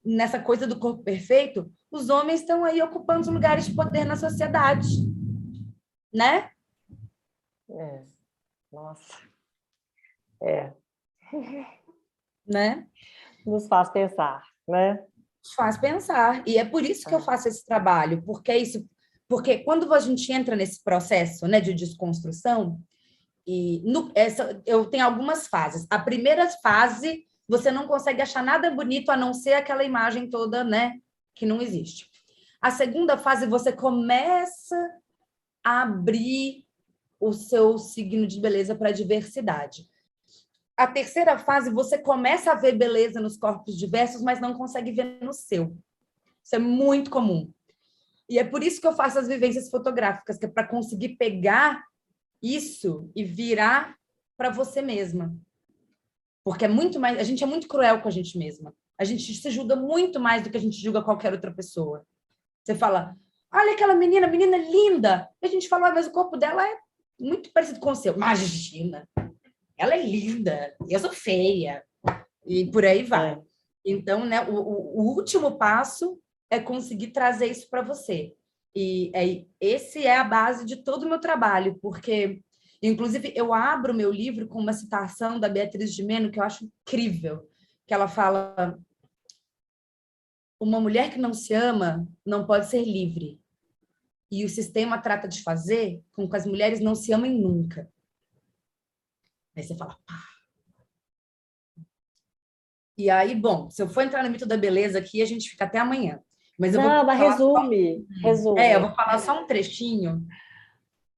nessa coisa do corpo perfeito, os homens estão aí ocupando os lugares de poder na sociedade, né? Nossa. Né? Nos faz pensar, né? Faz pensar. E é por isso que eu faço esse trabalho, porque quando a gente entra nesse processo, né, de desconstrução, eu tenho algumas fases. A primeira fase, você não consegue achar nada bonito a não ser aquela imagem toda, né, que não existe. A segunda fase, você começa a abrir o seu signo de beleza para a diversidade. A terceira fase, você começa a ver beleza nos corpos diversos, mas não consegue ver no seu. Isso é muito comum. E é por isso que eu faço as vivências fotográficas, que é para conseguir pegar isso e virar para você mesma. Porque a gente é muito cruel com a gente mesma. A gente se julga muito mais do que a gente julga qualquer outra pessoa. Você fala, olha aquela menina linda. E a gente fala, mas o corpo dela é muito parecido com o seu. Imagina, ela é linda, eu sou feia. E por aí vai. Então, né, o último passo é conseguir trazer isso para você. E esse é a base de todo o meu trabalho, porque, inclusive, eu abro meu livro com uma citação da Beatriz de Meno, que eu acho incrível, que ela fala: uma mulher que não se ama não pode ser livre. E o sistema trata de fazer com que as mulheres não se amem nunca. Aí você fala, pá. E aí, bom, se eu for entrar no mito da beleza aqui, a gente fica até amanhã. Mas eu vou mas resume. Eu vou falar só um trechinho.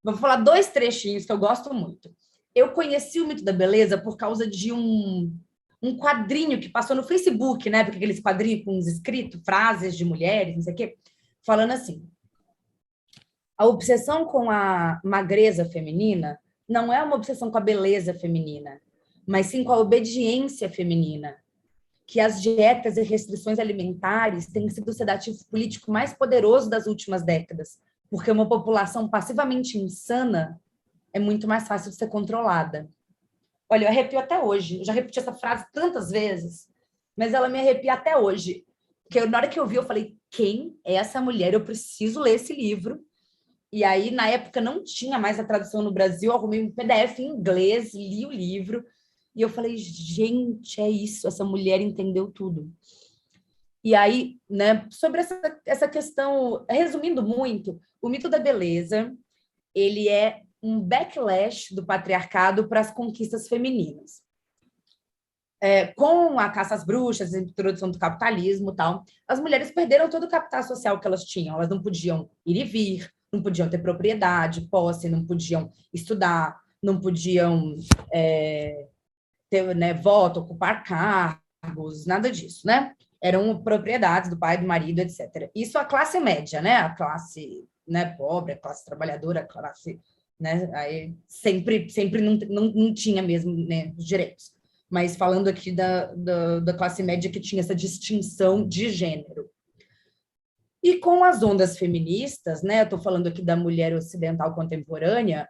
Vou falar 2 trechinhos que eu gosto muito. Eu conheci o mito da beleza por causa de um quadrinho que passou no Facebook, né? Porque aqueles quadrinhos com os escritos, frases de mulheres, não sei o quê, falando assim: a obsessão com a magreza feminina não é uma obsessão com a beleza feminina, mas sim com a obediência feminina. Que as dietas e restrições alimentares têm sido o sedativo político mais poderoso das últimas décadas, porque uma população passivamente insana é muito mais fácil de ser controlada. Olha, eu arrepio até hoje. Eu já repeti essa frase tantas vezes, mas ela me arrepia até hoje. Porque na hora que eu vi, eu falei, quem é essa mulher? Eu preciso ler esse livro. E aí, na época, não tinha mais a tradução no Brasil, eu arrumei um PDF em inglês, li o livro, e eu falei, gente, é isso, essa mulher entendeu tudo. E aí, né, sobre essa questão, resumindo muito, o mito da beleza, ele é um backlash do patriarcado para as conquistas femininas. Com a caça às bruxas, a introdução do capitalismo e tal, as mulheres perderam todo o capital social que elas tinham. Elas não podiam ir e vir, não podiam ter propriedade, posse, não podiam estudar, não podiam ter, né, voto, ocupar cargos, nada disso, né? Eram propriedades do pai, do marido, etc. Isso a classe média, né? A classe, né, pobre, a classe trabalhadora, a classe, né? Aí sempre não tinha mesmo, né, os direitos. mas falando aqui da classe média que tinha essa distinção de gênero. E com as ondas feministas, né, eu estou falando aqui da mulher ocidental contemporânea,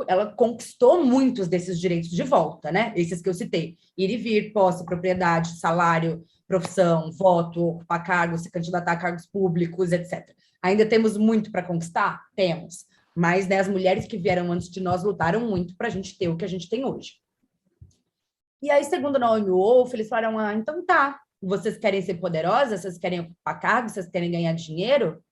ela conquistou muitos desses direitos de volta, né? Esses que eu citei: ir e vir, posse, propriedade, salário, profissão, voto, ocupar cargos, se candidatar a cargos públicos, etc. Ainda temos muito para conquistar? Temos. Mas, né, as mulheres que vieram antes de nós lutaram muito para a gente ter o que a gente tem hoje. E aí, segundo Naomi Wolf, eles falaram: ah, então tá, vocês querem ser poderosas, vocês querem ocupar cargos, vocês querem ganhar dinheiro,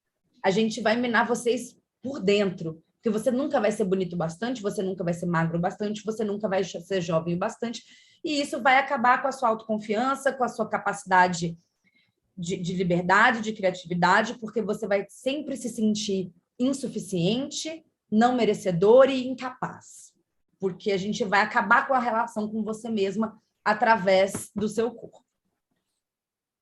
a gente vai minar vocês por dentro, porque você nunca vai ser bonito bastante, você nunca vai ser magro bastante, você nunca vai ser jovem o bastante, e isso vai acabar com a sua autoconfiança, com a sua capacidade de liberdade, de criatividade, porque você vai sempre se sentir insuficiente, não merecedor e incapaz, porque a gente vai acabar com a relação com você mesma através do seu corpo.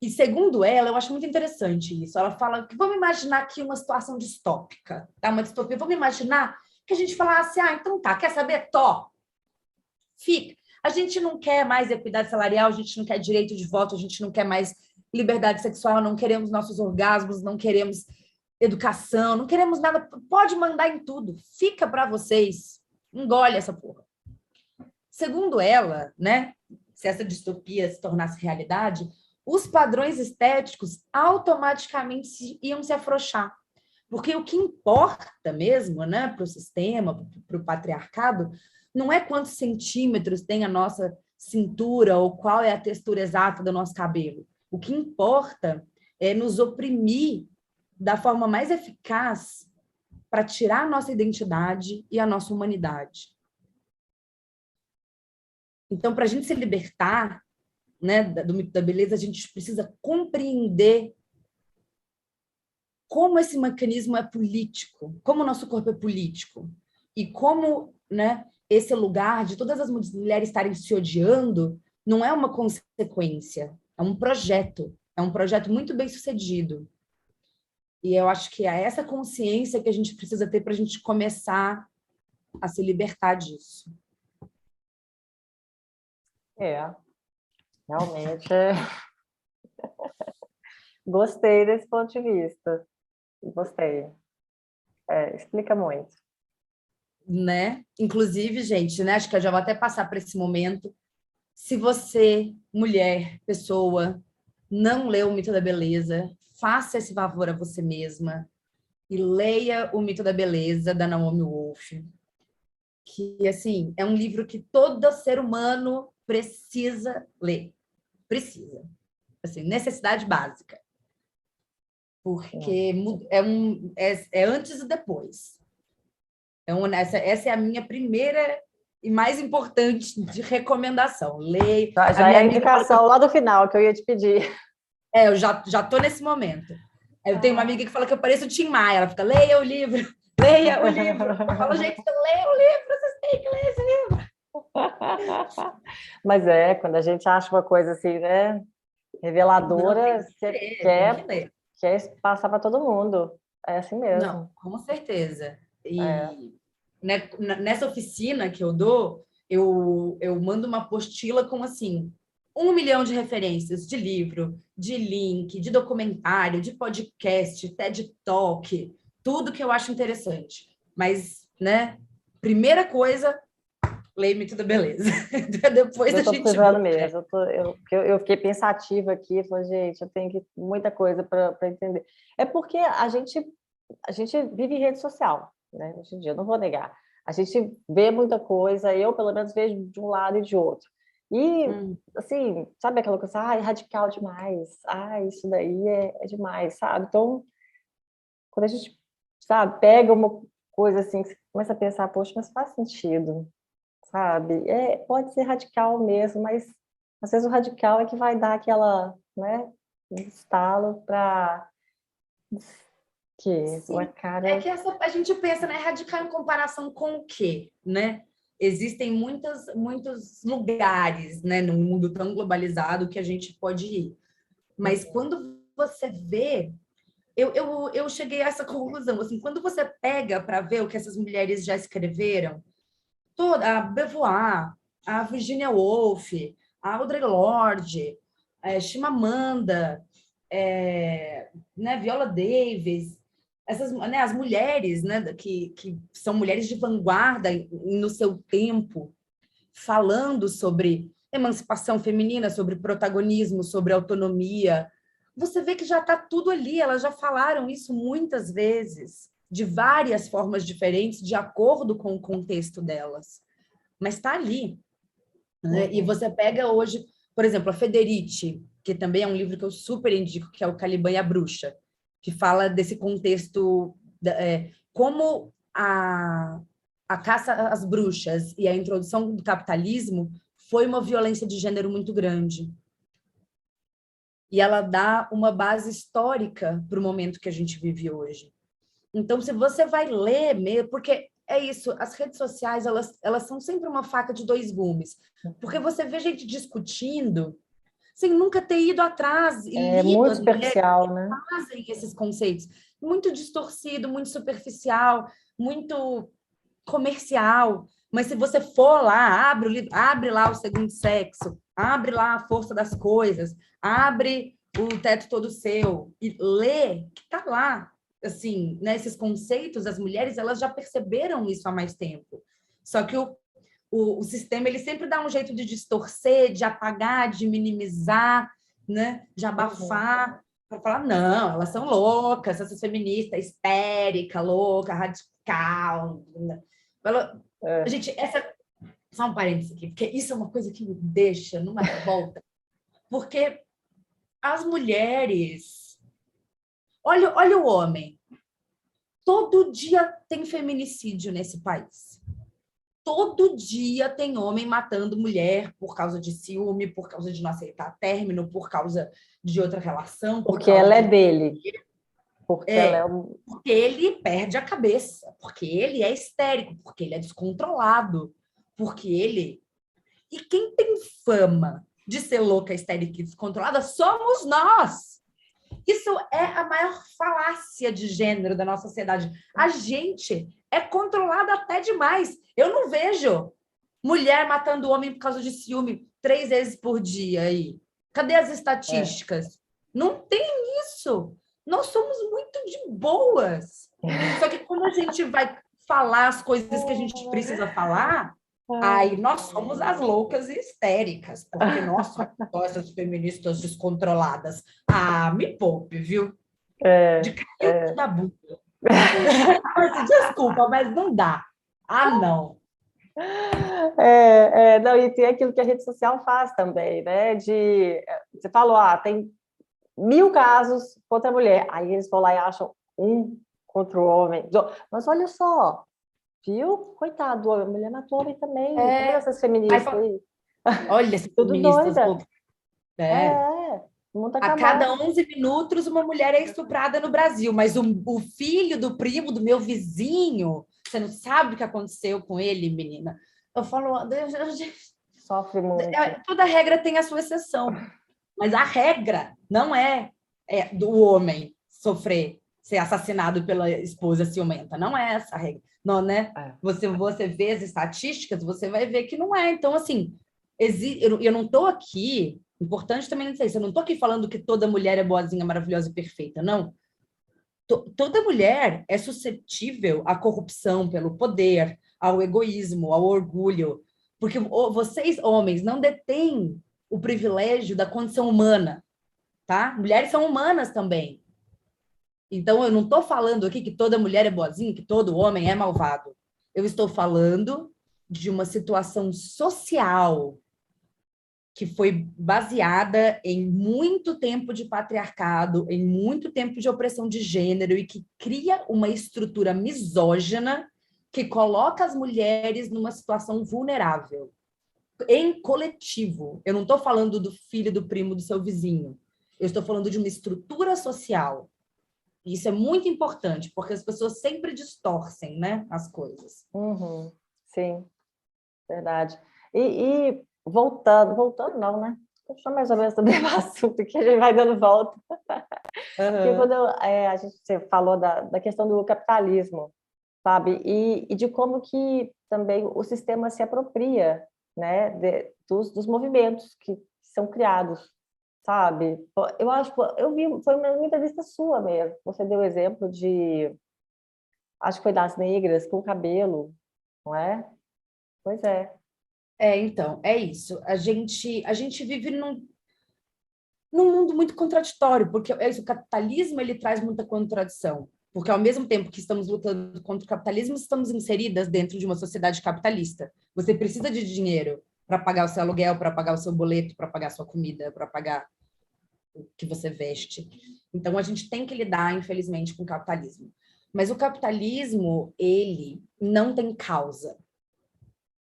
E segundo ela, eu acho muito interessante isso. Ela fala que vamos imaginar aqui uma situação distópica, tá? Uma distopia. Vamos imaginar que a gente falasse: ah, então tá, quer saber? Fica. A gente não quer mais equidade salarial, a gente não quer direito de voto, a gente não quer mais liberdade sexual, não queremos nossos orgasmos, não queremos educação, não queremos nada. Pode mandar em tudo. Fica para vocês. Engole essa porra. Segundo ela, né? Se essa distopia se tornasse realidade, os padrões estéticos automaticamente iam se afrouxar. Porque o que importa mesmo, né, para o sistema, para o patriarcado, não é quantos centímetros tem a nossa cintura ou qual é a textura exata do nosso cabelo. O que importa é nos oprimir da forma mais eficaz para tirar a nossa identidade e a nossa humanidade. Então, para a gente se libertar, né, do mito da beleza, a gente precisa compreender como esse mecanismo é político, como o nosso corpo é político, e como, né, esse lugar de todas as mulheres estarem se odiando não é uma consequência, é um projeto muito bem sucedido. E eu acho que é essa consciência que a gente precisa ter para a gente começar a se libertar disso. Realmente, gostei desse ponto de vista. Gostei. Explica muito. Né? Inclusive, gente, né? Acho que eu já vou até passar para esse momento. Se você, mulher, pessoa, não leu o Mito da Beleza, faça esse favor a você mesma e leia o Mito da Beleza, da Naomi Wolf. Que, assim, é um livro que todo ser humano precisa ler. Precisa. Assim, necessidade básica. Porque é antes e depois. Então, essa é a minha primeira e mais importante de recomendação. Leia. Já é a indicação lá do final que eu ia te pedir. Eu já estou nesse momento. Eu tenho uma amiga que fala que eu pareço o Tim Maia. Ela fica: leia o livro, leia o livro. Eu falo: gente, leia o livro, vocês têm que ler esse livro. Mas quando a gente acha uma coisa assim, né, reveladora, você quer passar para todo mundo. É assim mesmo. Não, com certeza. E nessa oficina que eu dou, eu mando uma apostila com, assim, 1 milhão de referências de livro, de link, de documentário, de podcast, TED Talk, tudo que eu acho interessante. Mas, né, primeira coisa, leia Mito da Beleza. Depois eu tô precisando mesmo. Eu fiquei pensativa aqui, falei: gente, eu tenho muita coisa para entender. É porque a gente vive em rede social, né? Hoje em dia, eu não vou negar. A gente vê muita coisa, eu, pelo menos, vejo de um lado e de outro. E, assim, sabe aquela coisa: é radical demais, isso daí é demais, sabe? Então, quando a gente, sabe, pega uma coisa assim, que você começa a pensar: poxa, mas faz sentido, sabe? Pode ser radical mesmo, mas às vezes o radical é que vai dar aquela, né, estalo para que Sim. É que a gente pensa, né, radical em comparação com o quê, né? Existem muitos lugares, né, num mundo tão globalizado que a gente pode ir. Mas quando você vê, eu cheguei a essa conclusão, assim, quando você pega para ver o que essas mulheres já escreveram, toda a Beauvoir, a Virginia Woolf, a Audre Lorde, Chimamanda, né, Viola Davis, essas, né, as mulheres, né, que são mulheres de vanguarda no seu tempo, falando sobre emancipação feminina, sobre protagonismo, sobre autonomia. Você vê que já está tudo ali, elas já falaram isso muitas vezes, de várias formas diferentes, de acordo com o contexto delas. Mas está ali. Né? E você pega hoje, por exemplo, a Federici, que também é um livro que eu super indico, que é o Caliban e a Bruxa, que fala desse contexto, como a caça às bruxas e a introdução do capitalismo foi uma violência de gênero muito grande. E ela dá uma base histórica para o momento que a gente vive hoje. Então, se você vai ler mesmo, porque é isso, as redes sociais, elas são sempre uma faca de dois gumes, porque você vê gente discutindo sem nunca ter ido atrás e lido muito as mulheres superficial, que né? fazem esses conceitos. Muito distorcido, muito superficial, muito comercial. Mas se você for lá, abre o livro, abre lá o Segundo Sexo, abre lá a Força das Coisas, abre o Teto Todo Seu e lê, que está lá. Assim, né, esses conceitos, as mulheres elas já perceberam isso há mais tempo. Só que o sistema ele sempre dá um jeito de distorcer, de apagar, de minimizar, né, de abafar, para falar, não, elas são loucas, essas feministas, histérica, louca, radical. Né? Gente, só um parênteses aqui, porque isso é uma coisa que me deixa numa revolta, porque as mulheres... Olha o homem. Todo dia tem feminicídio nesse país. Todo dia tem homem matando mulher por causa de ciúme, por causa de não aceitar término, por causa de outra relação. Porque ela é dele. Porque ela é porque ele perde a cabeça, porque ele é histérico, porque ele é descontrolado, porque ele... E quem tem fama de ser louca, histérica e descontrolada somos nós. Isso é a maior falácia de gênero da nossa sociedade. A gente é controlada até demais. Eu não vejo mulher matando homem por causa de ciúme 3 vezes por dia aí. Cadê as estatísticas? Não tem isso. Nós somos muito de boas. Só que quando a gente vai falar as coisas que a gente precisa falar, aí nós somos as loucas e histéricas, porque nós somos essas feministas descontroladas. Ah, me poupe, viu? De cair da bunda. Desculpa, mas não dá. Ah, não. Não, e tem aquilo que a rede social faz também, né? Você falou, tem 1000 casos contra a mulher, aí eles vão lá e acham um contra o homem. Mas olha só, viu? Coitado, a mulher matou o homem também. Todas essas feministas aí. Olha, essas tudo feministas. doida. O mundo tá A cada acabando. 11 minutos, uma mulher é estuprada no Brasil, mas o filho do primo do meu vizinho, você não sabe o que aconteceu com ele, menina. Eu falo, Sofre muito. Toda regra tem a sua exceção, mas a regra não é do homem sofrer, ser assassinado pela esposa ciumenta. Não é essa a regra. Não, né? Você vê as estatísticas, você vai ver que não é. Então, assim, eu não estou aqui... Importante também não sei isso. Eu não estou aqui falando que toda mulher é boazinha, maravilhosa e perfeita, não. Toda mulher é suscetível à corrupção pelo poder, ao egoísmo, ao orgulho, porque vocês, homens, não detêm o privilégio da condição humana, tá? Mulheres são humanas também. Então, eu não estou falando aqui que toda mulher é boazinha, que todo homem é malvado. Eu estou falando de uma situação social que foi baseada em muito tempo de patriarcado, em muito tempo de opressão de gênero e que cria uma estrutura misógina que coloca as mulheres numa situação vulnerável, em coletivo. Eu não estou falando do filho do primo do seu vizinho. Eu estou falando de uma estrutura social. E isso é muito importante, porque as pessoas sempre distorcem, né, as coisas. Sim, verdade. E voltando não, né? Continua mais ou menos do mesmo assunto que a gente vai dando volta. Porque quando você falou da questão do capitalismo, sabe? E de como que também o sistema se apropria né, dos movimentos que são criados, sabe? Eu acho, eu vi, foi uma entrevista sua mesmo. Você deu exemplo de, acho que foi das negras com cabelo, não é? Pois é. Então, é isso. A gente vive num mundo muito contraditório, porque é isso, o capitalismo ele traz muita contradição. Porque ao mesmo tempo que estamos lutando contra o capitalismo, estamos inseridas dentro de uma sociedade capitalista. Você precisa de dinheiro para pagar o seu aluguel, para pagar o seu boleto, para pagar a sua comida, para pagar o que você veste. Então a gente tem que lidar, infelizmente, com o capitalismo. Mas o capitalismo, ele não tem causa.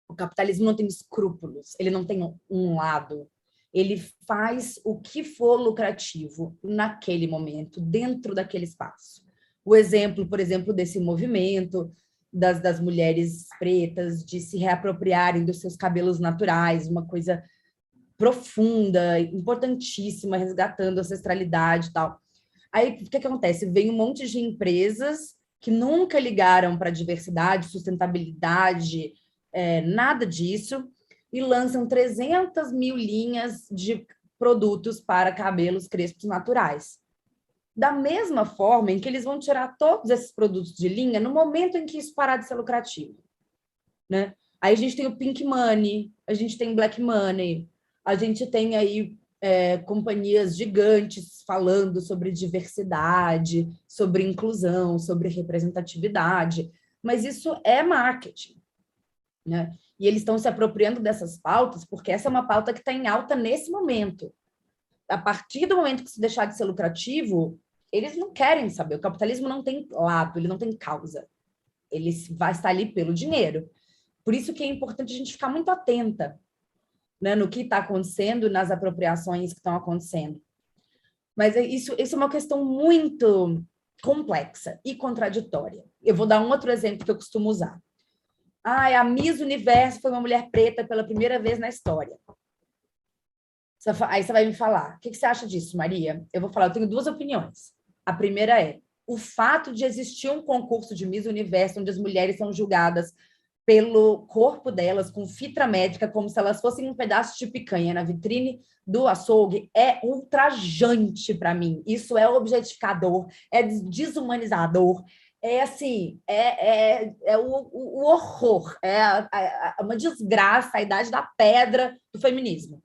O capitalismo não tem escrúpulos, ele não tem um lado. Ele faz o que for lucrativo naquele momento, dentro daquele espaço. O exemplo, por exemplo, desse movimento das mulheres pretas de se reapropriarem dos seus cabelos naturais, uma coisa profunda, importantíssima, resgatando a ancestralidade e tal. Aí, o que acontece? Vem um monte de empresas que nunca ligaram para diversidade, sustentabilidade, nada disso, e lançam 300 mil linhas de produtos para cabelos crespos naturais. Da mesma forma em que eles vão tirar todos esses produtos de linha no momento em que isso parar de ser lucrativo, né? Aí a gente tem o Pink Money, a gente tem Black Money, a gente tem aí companhias gigantes falando sobre diversidade, sobre inclusão, sobre representatividade, mas isso é marketing, né? E eles estão se apropriando dessas pautas porque essa é uma pauta que está em alta nesse momento. A partir do momento que se deixar de ser lucrativo, eles não querem saber. O capitalismo não tem lado, ele não tem causa. Ele vai estar ali pelo dinheiro. Por isso que é importante a gente ficar muito atenta, né, no que está acontecendo, nas apropriações que estão acontecendo. Mas isso é uma questão muito complexa e contraditória. Eu vou dar um outro exemplo que eu costumo usar. A Miss Universo foi uma mulher preta pela primeira vez na história. Aí você vai me falar, o que você acha disso, Maria? Eu vou falar, eu tenho duas opiniões. A primeira é, o fato de existir um concurso de Miss Universo onde as mulheres são julgadas pelo corpo delas, com fita médica, como se elas fossem um pedaço de picanha na vitrine do açougue, é ultrajante para mim. Isso é objetificador, é desumanizador, é assim, o horror, uma desgraça, a idade da pedra do feminismo.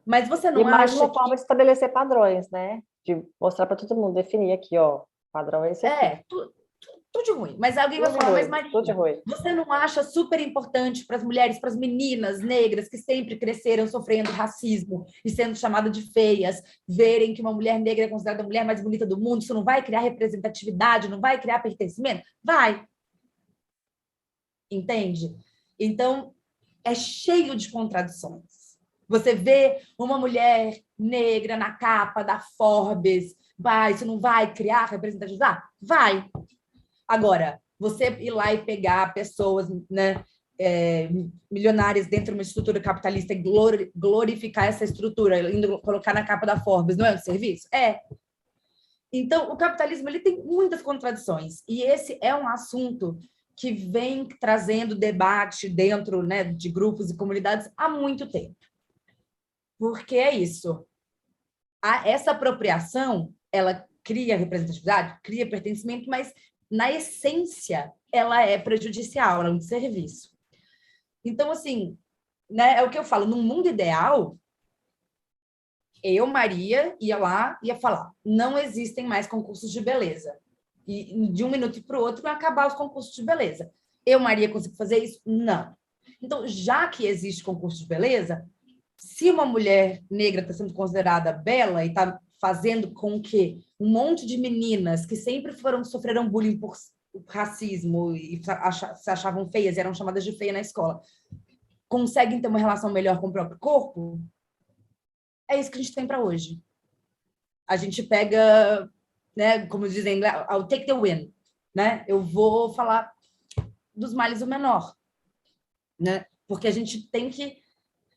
Mas você E não mais acha uma forma de estabelecer padrões, né? De mostrar para todo mundo, definir aqui, ó, padrão é esse aqui. Tudo de ruim. Mas alguém vai Tudo de falar, mas ruim, Maria, tudo de ruim. você não acha super importante para as mulheres, para as meninas negras que sempre cresceram sofrendo racismo e sendo chamadas de feias, verem que uma mulher negra é considerada a mulher mais bonita do mundo? Isso não vai criar representatividade, não vai criar pertencimento? Vai. Entende? Então, é cheio de contradições. Você vê uma mulher negra na capa da Forbes, isso não vai criar representatividade? Vai. Agora, você ir lá e pegar pessoas, né, milionárias dentro de uma estrutura capitalista e glorificar essa estrutura, indo colocar na capa da Forbes, não é um serviço? É. Então, o capitalismo ele tem muitas contradições, e esse é um assunto que vem trazendo debate dentro, né, de grupos e comunidades há muito tempo. Porque é isso. Essa apropriação, ela cria representatividade, cria pertencimento, mas, na essência, ela é prejudicial, ela é um desserviço. Então, assim, né, é o que eu falo, num mundo ideal, eu, Maria, ia lá, ia falar, não existem mais concursos de beleza. E de um minuto para o outro vai acabar os concursos de beleza. Eu, Maria, consigo fazer isso? Não. Então, já que existe concurso de beleza, se uma mulher negra está sendo considerada bela e está fazendo com que um monte de meninas que sempre sofreram bullying por racismo e se achavam feias e eram chamadas de feia na escola, conseguem ter uma relação melhor com o próprio corpo, é isso que a gente tem para hoje. A gente pega, né, como dizem, I'll take the win, né? Eu vou falar dos males o menor, né? Porque a gente tem que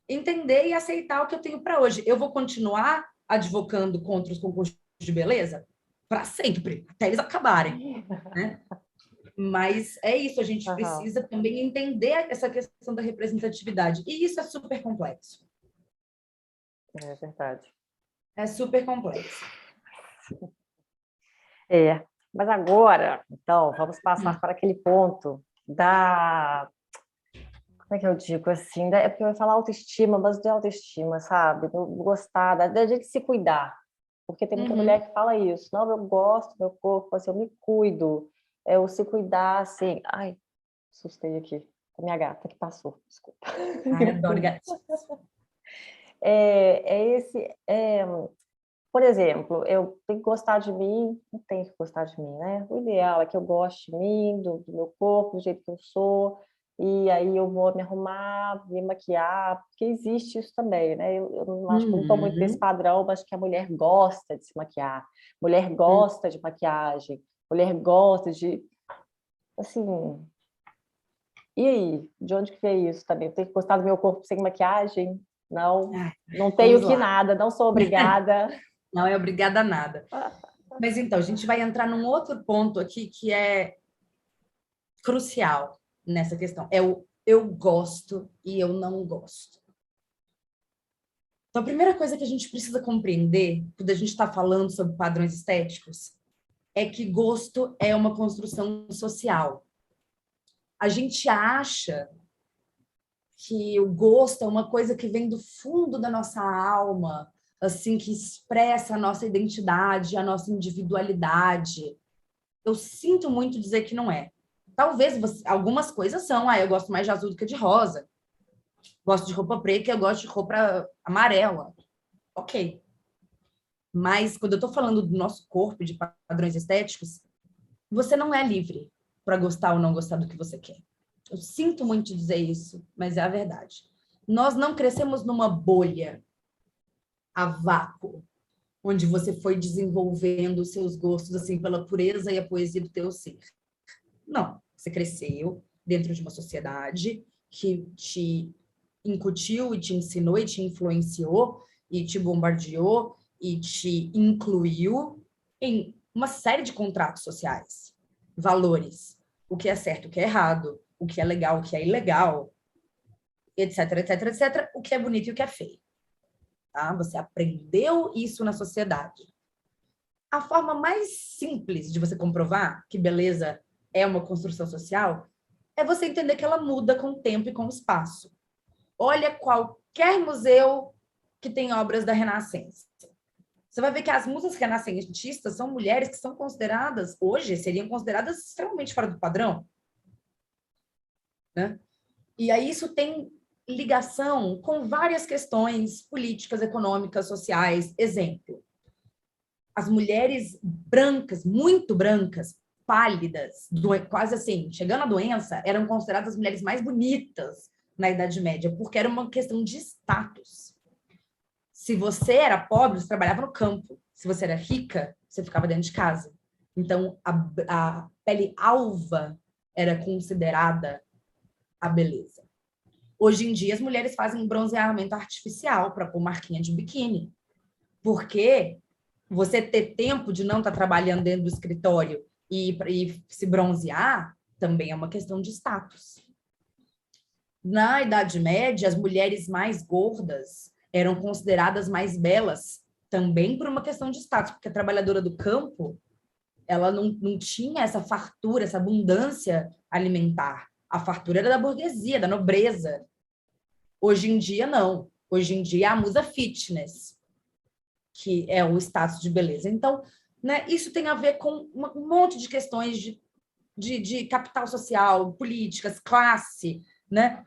entender e aceitar o que eu tenho para hoje. Eu vou continuar advocando contra os concursos de beleza para sempre, até eles acabarem, né? Mas é isso, a gente Aham, precisa também entender essa questão da representatividade. E isso é super complexo. é verdade. É super complexo. É, mas agora, então, vamos passar Hum. para aquele ponto da, como é que eu digo assim, é porque eu ia falar autoestima, mas não é autoestima, sabe? Do gostar, da gente se cuidar. Porque tem muita mulher Uhum. que fala isso, não, eu gosto do meu corpo, assim, eu me cuido, eu se cuidar, assim, ai, assustei aqui, a minha gata que passou, desculpa. Ai, adoro gatinhos. Por exemplo, eu tenho que gostar de mim, não tenho que gostar de mim, né? O ideal é que eu goste de mim, do meu corpo, do jeito que eu sou, e aí eu vou me arrumar, me maquiar, porque existe isso também, né? Eu não acho que eu não estou muito nesse Uhum. padrão, mas que a mulher gosta de se maquiar, mulher Uhum. gosta de maquiagem, mulher gosta de, assim, e aí? De onde que veio isso também? Eu tenho que gostar do meu corpo sem maquiagem? Não, Ai, não vamos tenho que lá. nada, não sou obrigada. Não é obrigada a nada. Mas então, a gente vai entrar num outro ponto aqui que é crucial nessa questão. É o eu gosto e eu não gosto. Então, a primeira coisa que a gente precisa compreender, quando a gente está falando sobre padrões estéticos, é que gosto é uma construção social. A gente acha que o gosto é uma coisa que vem do fundo da nossa alma, assim, que expressa a nossa identidade, a nossa individualidade. Eu sinto muito dizer que não é. Talvez algumas coisas são, eu gosto mais de azul do que de rosa, gosto de roupa preta, eu gosto de roupa amarela. Ok. Mas quando eu estou falando do nosso corpo, de padrões estéticos, você não é livre para gostar ou não gostar do que você quer. Eu sinto muito dizer isso, mas é a verdade. Nós não crescemos numa bolha a vácuo, onde você foi desenvolvendo os seus gostos assim pela pureza e a poesia do teu ser. Não, você cresceu dentro de uma sociedade que te incutiu e te ensinou e te influenciou e te bombardeou e te incluiu em uma série de contratos sociais, valores, o que é certo, o que é errado, o que é legal, o que é ilegal, etc, etc, etc, o que é bonito e o que é feio. Tá? Você aprendeu isso na sociedade. A forma mais simples de você comprovar que beleza é uma construção social é você entender que ela muda com o tempo e com o espaço. Olha qualquer museu que tem obras da Renascença. Você vai ver que as musas renascentistas são mulheres que são consideradas, hoje, seriam consideradas extremamente fora do padrão. Né? E aí isso tem ligação com várias questões políticas, econômicas, sociais. Exemplo, as mulheres brancas, muito brancas, pálidas, quase assim, chegando à doença, eram consideradas as mulheres mais bonitas na Idade Média, porque era uma questão de status. Se você era pobre, você trabalhava no campo. Se você era rica, você ficava dentro de casa. Então, a pele alva era considerada a beleza. Hoje em dia, as mulheres fazem bronzeamento artificial para pôr marquinha de biquíni. Porque você ter tempo de não estar trabalhando dentro do escritório e se bronzear também é uma questão de status. Na Idade Média, as mulheres mais gordas eram consideradas mais belas também por uma questão de status, porque a trabalhadora do campo ela não tinha essa fartura, essa abundância alimentar. A fartura era da burguesia, da nobreza. Hoje em dia, não. Hoje em dia, é a musa fitness, que é o status de beleza. Então, né, isso tem a ver com um monte de questões de capital social, políticas, classe, né?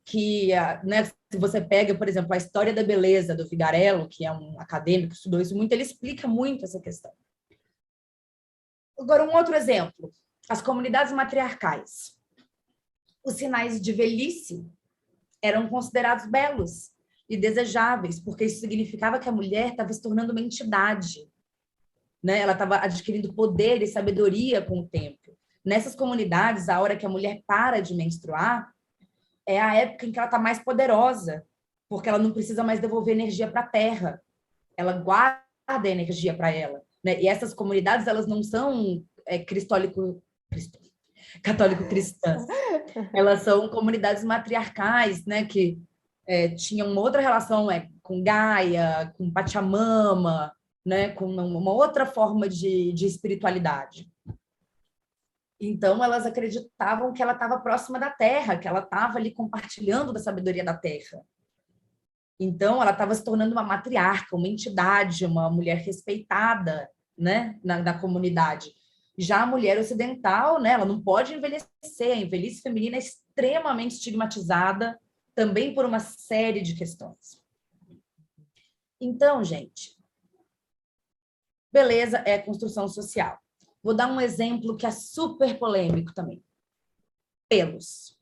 Que, né, se você pega, por exemplo, a História da Beleza do Figarello, que é um acadêmico que estudou isso muito, ele explica muito essa questão. Agora, um outro exemplo, as comunidades matriarcais. Os sinais de velhice eram considerados belos e desejáveis, porque isso significava que a mulher estava se tornando uma entidade, né? Ela estava adquirindo poder e sabedoria com o tempo. Nessas comunidades, a hora que a mulher para de menstruar é a época em que ela está mais poderosa, porque ela não precisa mais devolver energia para a terra. Ela guarda a energia para ela. Né? E essas comunidades, elas não são cristólico, católico-cristãs. Elas são comunidades matriarcais, né, que tinham uma outra relação com Gaia, com Pachamama, né, com uma outra forma de espiritualidade. Então, elas acreditavam que ela estava próxima da Terra, que ela estava ali compartilhando da sabedoria da Terra. Então, ela estava se tornando uma matriarca, uma entidade, uma mulher respeitada, né, na comunidade. Já a mulher ocidental, né, ela não pode envelhecer, a velhice feminina é extremamente estigmatizada, também por uma série de questões. Então, gente, beleza é construção social. Vou dar um exemplo que é super polêmico também. Pelos.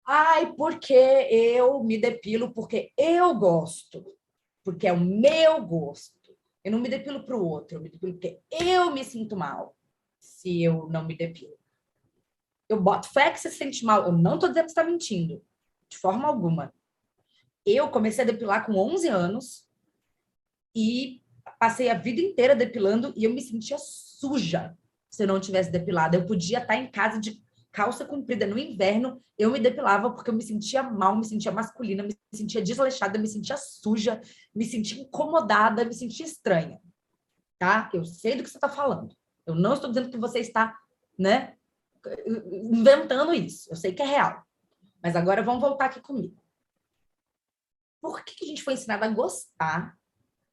Ai, porque eu me depilo porque eu gosto, porque é o meu gosto. Eu não me depilo para o outro, eu me depilo porque eu me sinto mal se eu não me depilo. Eu boto fé que você se sente mal. Eu não estou dizendo que você está mentindo, de forma alguma. Eu comecei a depilar com 11 anos e passei a vida inteira depilando e eu me sentia suja se eu não tivesse depilado. Eu podia estar em casa de calça comprida no inverno, eu me depilava porque eu me sentia mal, me sentia masculina, me sentia desleixada, me sentia suja, me sentia incomodada, me sentia estranha. Tá? Eu sei do que você está falando. Eu não estou dizendo que você está, né, inventando isso. Eu sei que é real. Mas agora vamos voltar aqui comigo. Por que a gente foi ensinado a gostar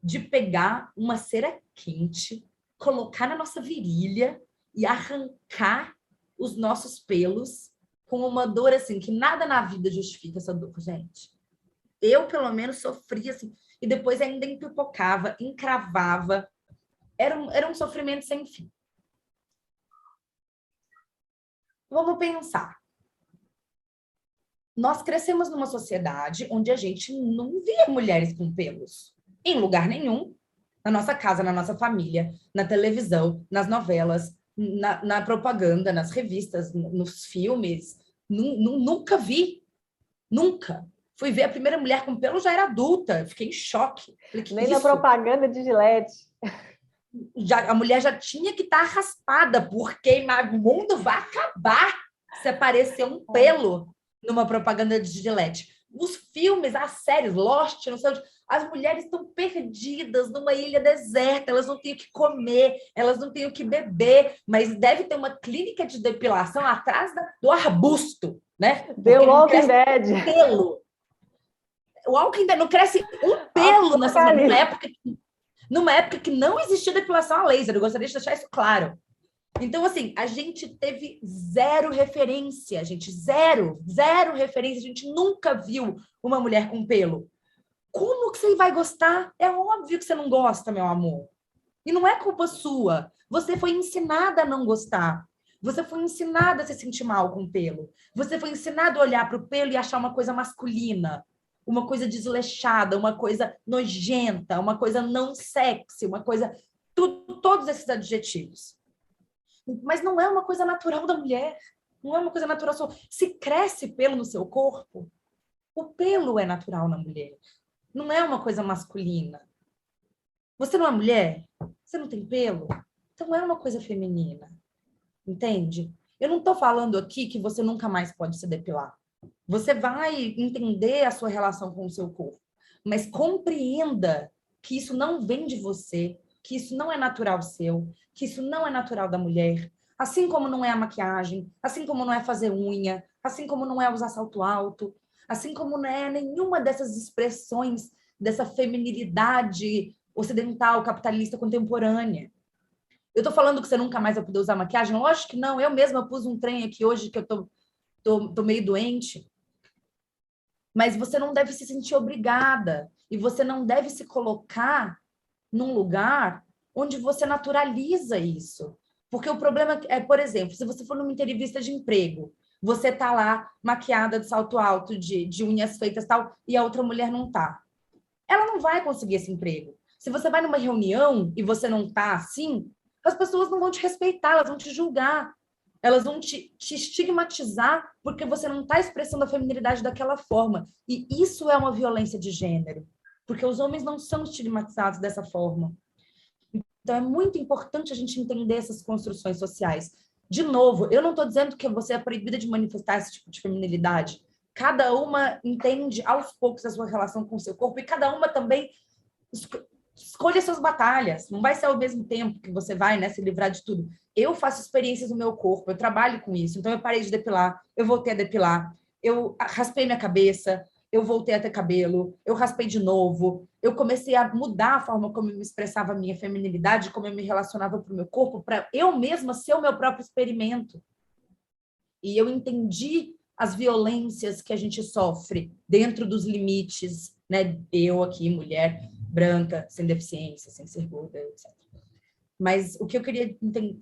de pegar uma cera quente, colocar na nossa virilha e arrancar os nossos pelos com uma dor assim, que nada na vida justifica essa dor, gente. Eu, pelo menos, sofria assim, e depois ainda empipocava, encravava. Era um sofrimento sem fim. Vamos pensar. Nós crescemos numa sociedade onde a gente não via mulheres com pelos. Em lugar nenhum. Na nossa casa, na nossa família, na televisão, nas novelas, na propaganda, nas revistas, nos filmes. Nunca vi. Nunca. Fui ver a primeira mulher com pelo, já era adulta. Fiquei em choque. Falei, nem na propaganda de Gillette. A mulher já tinha que estar raspada, porque o mundo vai acabar se aparecer um pelo numa propaganda de Gillette. Os filmes, as séries, Lost, não sei onde, as mulheres estão perdidas numa ilha deserta, elas não têm o que comer, elas não têm o que beber, mas deve ter uma clínica de depilação atrás do arbusto, né? The Walking Dead. Pelo. O Walking Dead não cresce um pelo numa época que não existia depilação a laser. Eu gostaria de deixar isso claro. Então, assim, a gente teve zero referência, gente, zero referência. A gente nunca viu uma mulher com pelo. Como que você vai gostar? É óbvio que você não gosta, meu amor. E não é culpa sua. Você foi ensinada a não gostar. Você foi ensinada a se sentir mal com pelo. Você foi ensinado a olhar para o pelo e achar uma coisa masculina, uma coisa desleixada, uma coisa nojenta, uma coisa não sexy, uma coisa... todos esses adjetivos. Mas não é uma coisa natural da mulher. Não é uma coisa natural só. Se cresce pelo no seu corpo, o pelo é natural na mulher. Não é uma coisa masculina. Você não é mulher? Você não tem pelo? Então é uma coisa feminina. Entende? Eu não estou falando aqui que você nunca mais pode se depilar. Você vai entender a sua relação com o seu corpo. Mas compreenda que isso não vem de você, que isso não é natural seu, que isso não é natural da mulher. Assim como não é a maquiagem, assim como não é fazer unha, assim como não é usar salto alto, assim como não é nenhuma dessas expressões dessa feminilidade ocidental, capitalista, contemporânea. Eu tô falando que você nunca mais vai poder usar maquiagem? Lógico que não. Eu mesma pus um trem aqui hoje que eu tô meio doente. Mas você não deve se sentir obrigada. E você não deve se colocar num lugar onde você naturaliza isso. Porque o problema é, por exemplo, se você for numa entrevista de emprego, você tá lá maquiada de salto alto, de unhas feitas e tal, e a outra mulher não tá. Ela não vai conseguir esse emprego. Se você vai numa reunião e você não tá assim, as pessoas não vão te respeitar, elas vão te julgar. Elas vão te estigmatizar porque você não está expressando a feminilidade daquela forma. E isso é uma violência de gênero, porque os homens não são estigmatizados dessa forma. Então, é muito importante a gente entender essas construções sociais. De novo, eu não estou dizendo que você é proibida de manifestar esse tipo de feminilidade. Cada uma entende aos poucos a sua relação com o seu corpo e cada uma também escolha suas batalhas. Não vai ser ao mesmo tempo que você vai, né, se livrar de tudo. Eu faço experiências no meu corpo, eu trabalho com isso. Então, eu parei de depilar, eu voltei a depilar, eu raspei minha cabeça, eu voltei a ter cabelo, eu raspei de novo, eu comecei a mudar a forma como eu me expressava a minha feminilidade, como eu me relacionava para o meu corpo, para eu mesma ser o meu próprio experimento. E eu entendi as violências que a gente sofre dentro dos limites, né? Eu aqui, mulher branca, sem deficiência, sem ser gorda, etc. Mas o que eu queria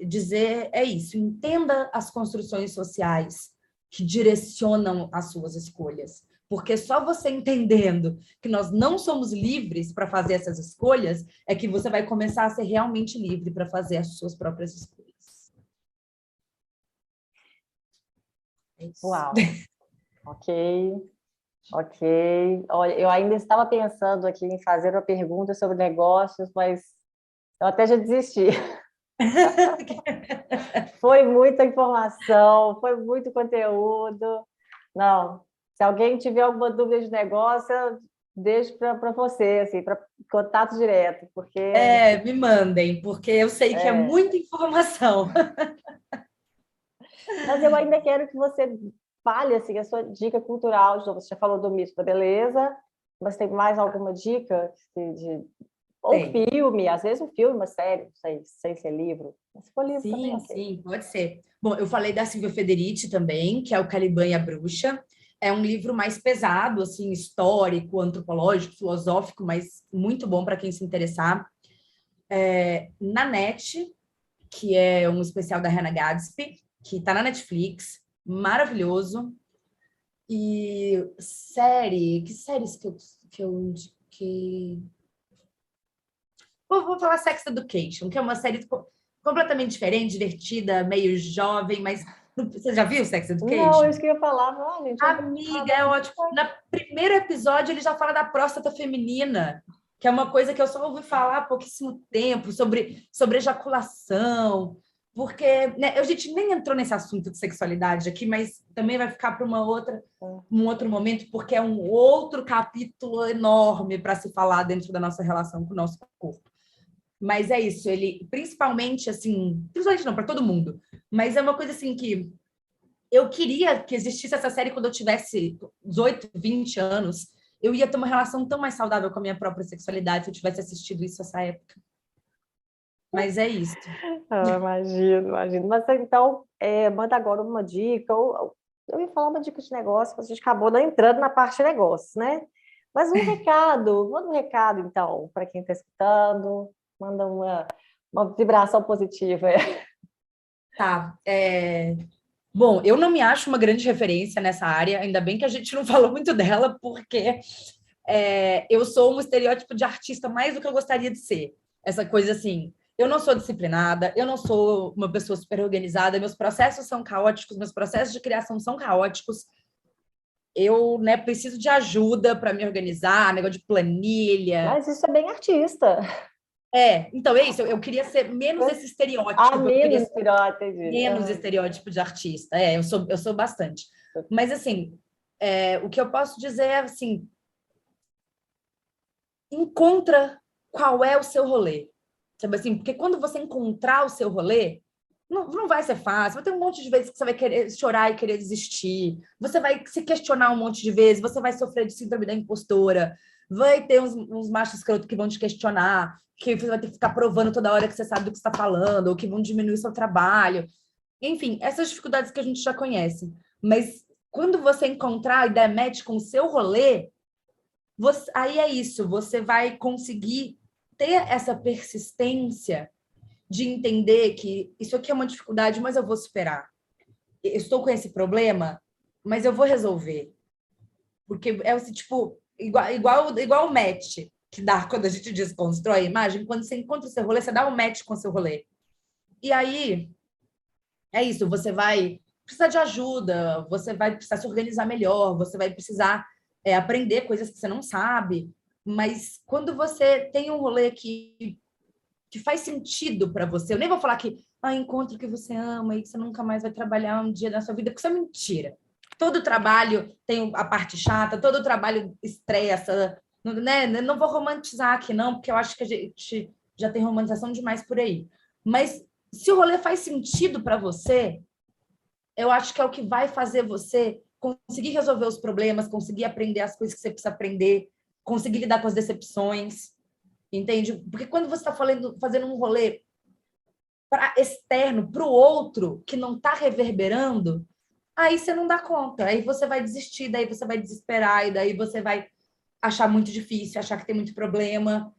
dizer é isso: entenda as construções sociais que direcionam as suas escolhas. Porque só você entendendo que nós não somos livres para fazer essas escolhas é que você vai começar a ser realmente livre para fazer as suas próprias escolhas. É isso. Uau! Ok, ok. Olha, eu ainda estava pensando aqui em fazer uma pergunta sobre negócios, mas eu até já desisti. Foi muita informação, foi muito conteúdo. Não, se alguém tiver alguma dúvida de negócio, eu deixo para você, assim, para contato direto, porque Me mandem, porque eu sei que é muita informação. Mas eu ainda quero que você fale assim, a sua dica cultural. Você já falou do mito da beleza, mas tem mais alguma dica ou Tem. filme? Às vezes um filme, uma série, não sei, sem ser livro. Mas se for livro também, Sim, ok. sim, pode ser. Bom, eu falei da Silvia Federici também, que é o Caliban e a Bruxa. É um livro mais pesado, assim, histórico, antropológico, filosófico, mas muito bom para quem se interessar. Nanette, que é um especial da Hannah Gadsby, que está na Netflix, maravilhoso. E que séries que vou falar Sex Education, que é uma série completamente diferente, divertida, meio jovem, mas você já viu Sex Não, Education? isso que eu ia falar, não, gente, eu vou Amiga, é ótimo. No primeiro episódio ele já fala da próstata feminina, que é uma coisa que eu só ouvi falar há pouquíssimo tempo, sobre ejaculação, porque né, a gente nem entrou nesse assunto de sexualidade aqui, mas também vai ficar para um outro momento, porque é um outro capítulo enorme para se falar dentro da nossa relação com o nosso corpo. Mas é isso, ele principalmente assim, principalmente não, para todo mundo, mas é uma coisa assim que eu queria que existisse essa série quando eu tivesse 18, 20 anos. Eu ia ter uma relação tão mais saudável com a minha própria sexualidade se eu tivesse assistido isso nessa época. Mas é isso. Imagino, imagino. Mas então, manda agora uma dica, ou eu ia falar uma dica de negócio, mas a gente acabou não entrando na parte de negócios, né? Mas manda um recado, então, para quem está escutando, manda uma vibração positiva. Tá. Bom, eu não me acho uma grande referência nessa área, ainda bem que a gente não falou muito dela, porque eu sou um estereótipo de artista mais do que eu gostaria de ser. Essa coisa assim, eu não sou disciplinada, eu não sou uma pessoa super organizada, meus processos são caóticos, meus processos de criação são caóticos. Eu, né, preciso de ajuda para me organizar, negócio de planilha. Mas isso é bem artista. Então é isso, eu queria ser menos esse A estereótipo, eu queria menos ser piroca, entendi. menos estereótipo de artista. Eu sou bastante. Mas, assim, o que eu posso dizer é, assim, encontra qual é o seu rolê. Sabe assim? Porque quando você encontrar o seu rolê, não vai ser fácil. Vai ter um monte de vezes que você vai querer chorar e querer desistir. Você vai se questionar um monte de vezes. Você vai sofrer de síndrome da impostora. Vai ter uns machos escrotos que vão te questionar, que você vai ter que ficar provando toda hora que você sabe do que você está falando, ou que vão diminuir o seu trabalho. Enfim, essas dificuldades que a gente já conhece. Mas quando você encontrar e der match com o seu rolê, aí é isso, você vai conseguir ter essa persistência de entender que isso aqui é uma dificuldade, mas eu vou superar. Eu estou com esse problema, mas eu vou resolver. Porque é assim, tipo, igual o match que dá quando a gente desconstrói a imagem, quando você encontra o seu rolê, você dá um match com o seu rolê. E aí, é isso, você vai precisar de ajuda, você vai precisar se organizar melhor, você vai precisar aprender coisas que você não sabe. Mas quando você tem um rolê que que faz sentido para você. Eu nem vou falar que encontre o que você ama e que você nunca mais vai trabalhar um dia na sua vida, porque isso é mentira. Todo trabalho tem a parte chata, todo trabalho estressa, né? Não vou romantizar aqui, não, porque eu acho que a gente já tem romantização demais por aí. Mas se o rolê faz sentido para você, eu acho que é o que vai fazer você conseguir resolver os problemas, conseguir aprender as coisas que você precisa aprender, conseguir lidar com as decepções, entende? Porque quando você está fazendo um rolê externo, para o outro, que não está reverberando, aí você não dá conta, aí você vai desistir, daí você vai desesperar, e daí você vai achar muito difícil, achar que tem muito problema,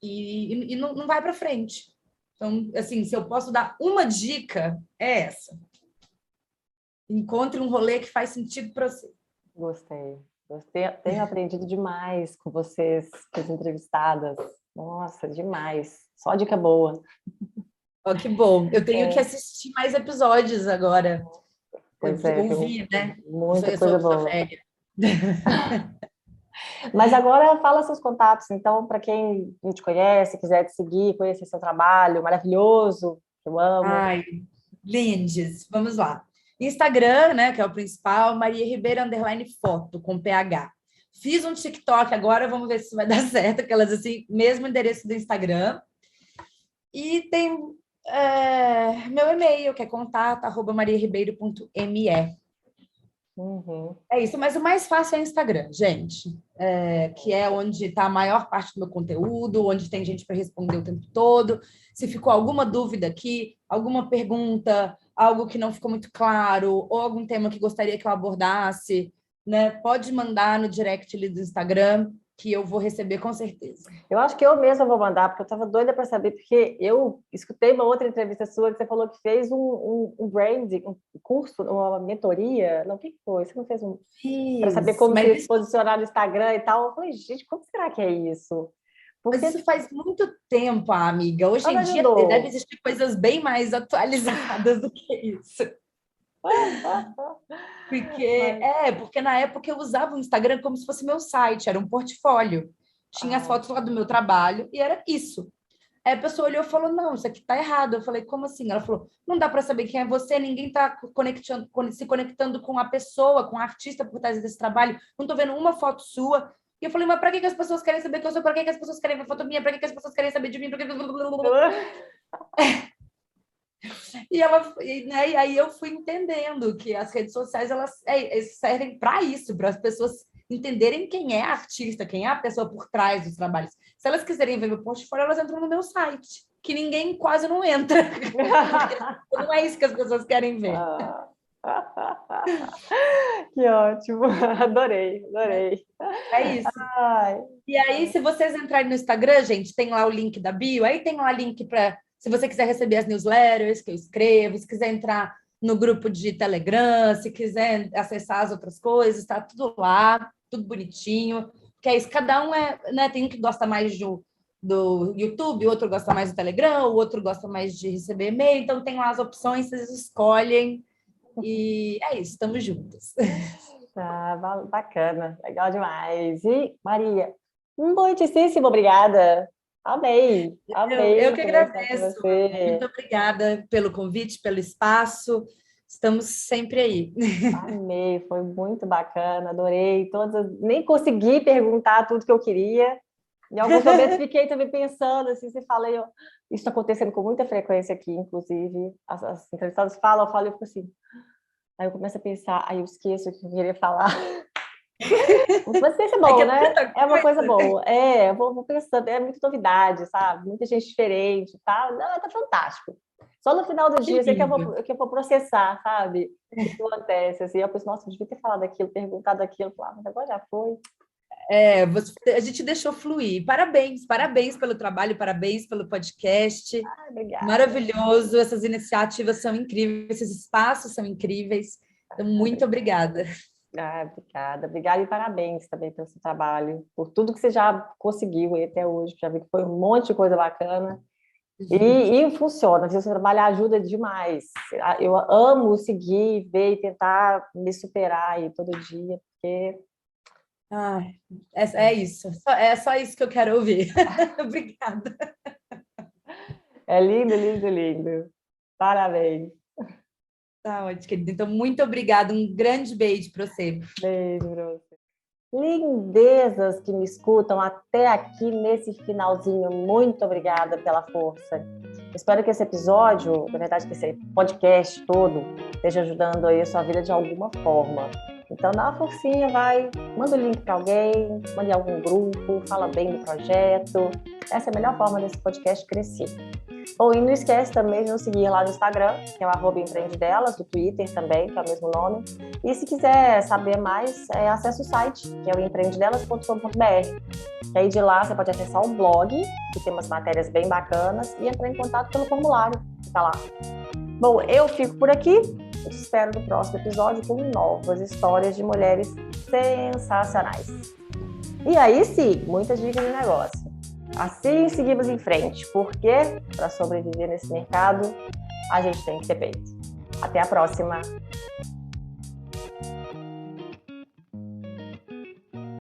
e não vai para frente. Então, assim, se eu posso dar uma dica, é essa. Encontre um rolê que faz sentido para você. Gostei. Tenho aprendido demais com vocês, com as entrevistadas. Nossa, demais. Só dica boa. Oh, que bom. Eu tenho que assistir mais episódios agora. Pois é, ouvir, né? Muita Eu sou coisa boa. velha. Mas agora fala seus contatos. Então, para quem não te conhece, quiser te seguir, conhecer seu trabalho maravilhoso, que eu amo. Ai, lindes. Vamos lá. Instagram, né, que é o principal, Maria Ribeiro _foto, com PH. Fiz um TikTok agora, vamos ver se vai dar certo, aquelas assim, mesmo endereço do Instagram. E tem meu e-mail, que é contato@mariaribeiro.me. Uhum. É isso, mas o mais fácil é o Instagram, gente, que é onde está a maior parte do meu conteúdo, onde tem gente para responder o tempo todo. Se ficou alguma dúvida aqui, alguma pergunta, algo que não ficou muito claro, ou algum tema que gostaria que eu abordasse, né, pode mandar no direct ali do Instagram, que eu vou receber com certeza. Eu acho que eu mesma vou mandar, porque eu estava doida para saber, porque eu escutei uma outra entrevista sua que você falou que fez um branding, um curso, uma mentoria. Não, o que foi? Você não fez um. Para saber como se posicionar no Instagram e tal. Eu falei, gente, como será que é isso? Mas isso faz muito tempo, amiga. Hoje em dia deve existir coisas bem mais atualizadas do que isso. Porque na época eu usava o Instagram como se fosse meu site, era um portfólio. Tinha as fotos lá do meu trabalho e era isso. Aí a pessoa olhou e falou: não, isso aqui tá errado. Eu falei: como assim? Ela falou: não dá para saber quem é você, ninguém tá se conectando com a pessoa, com o artista por trás desse trabalho. Não tô vendo uma foto sua. E eu falei: mas para que as pessoas querem saber quem eu sou? Para que as pessoas querem ver foto minha? Para que as pessoas querem saber de mim? E aí eu fui entendendo que as redes sociais elas servem para isso, para as pessoas entenderem quem é a artista, quem é a pessoa por trás dos trabalhos. Se elas quiserem ver meu portfólio, elas entram no meu site, que ninguém quase não entra. Não é isso que as pessoas querem ver. Que ótimo, adorei. É isso. Ai. E aí, se vocês entrarem no Instagram, gente, tem lá o link da bio, aí tem lá link para, se você quiser receber as newsletters que eu escrevo, se quiser entrar no grupo de Telegram, se quiser acessar as outras coisas, está tudo lá, tudo bonitinho. Porque é isso, cada um né, tem um que gosta mais do YouTube, o outro gosta mais do Telegram, o outro gosta mais de receber e-mail, então tem lá as opções, vocês escolhem. E é isso, estamos juntas. Bacana, legal demais. E, Maria, muitíssimo obrigada. Amei. Eu que agradeço. Muito obrigada pelo convite, pelo espaço. Estamos sempre aí. Amei, foi muito bacana, adorei. Nem consegui perguntar tudo que eu queria. Em alguns momentos fiquei também pensando, assim, você fala, isso está acontecendo com muita frequência aqui, inclusive. As entrevistadas falam, eu falo, eu fico assim. Aí eu começo a pensar, aí eu esqueço o que eu queria falar. Mas isso é bom, né? É uma coisa boa. Eu vou pensando, é muita novidade, sabe? Muita gente diferente, tá? Não, tá fantástico. Só no final do dia, que eu vou processar, sabe? O que acontece, assim. Eu penso, nossa, eu devia ter falado aquilo, perguntado aquilo. Mas agora já foi. A gente deixou fluir. Parabéns pelo trabalho, parabéns pelo podcast. Obrigada. Maravilhoso, essas iniciativas são incríveis, esses espaços são incríveis. Então, muito obrigada. Obrigada e parabéns também pelo seu trabalho, por tudo que você já conseguiu até hoje. Já vi que foi um monte de coisa bacana. E funciona, o seu trabalho ajuda demais. Eu amo seguir, ver e tentar me superar aí todo dia, porque... É isso. É só isso que eu quero ouvir. Obrigada. É lindo, lindo, lindo. Parabéns. Tá ótimo, querida. Então, muito obrigada. Um grande beijo para você. Beijo pra você. Lindezas que me escutam até aqui nesse finalzinho. Muito obrigada pela força. Espero que esse episódio, na verdade, que esse podcast todo, esteja ajudando aí a sua vida de alguma forma. Então, dá uma forcinha, vai, manda o link para alguém, manda em algum grupo, fala bem do projeto. Essa é a melhor forma desse podcast crescer. Bom, e não esquece também de nos seguir lá no Instagram, que é o @empreendedelas, do Twitter também, que é o mesmo nome. E se quiser saber mais, acesse o site, que é o empreendedelas.com.br. E aí de lá você pode acessar o blog, que tem umas matérias bem bacanas, e entrar em contato pelo formulário que está lá. Bom, eu fico por aqui. Eu te espero no próximo episódio com novas histórias de mulheres sensacionais. E aí sim, muitas dicas de negócio. Assim seguimos em frente, porque para sobreviver nesse mercado, a gente tem que ter peito. Até a próxima!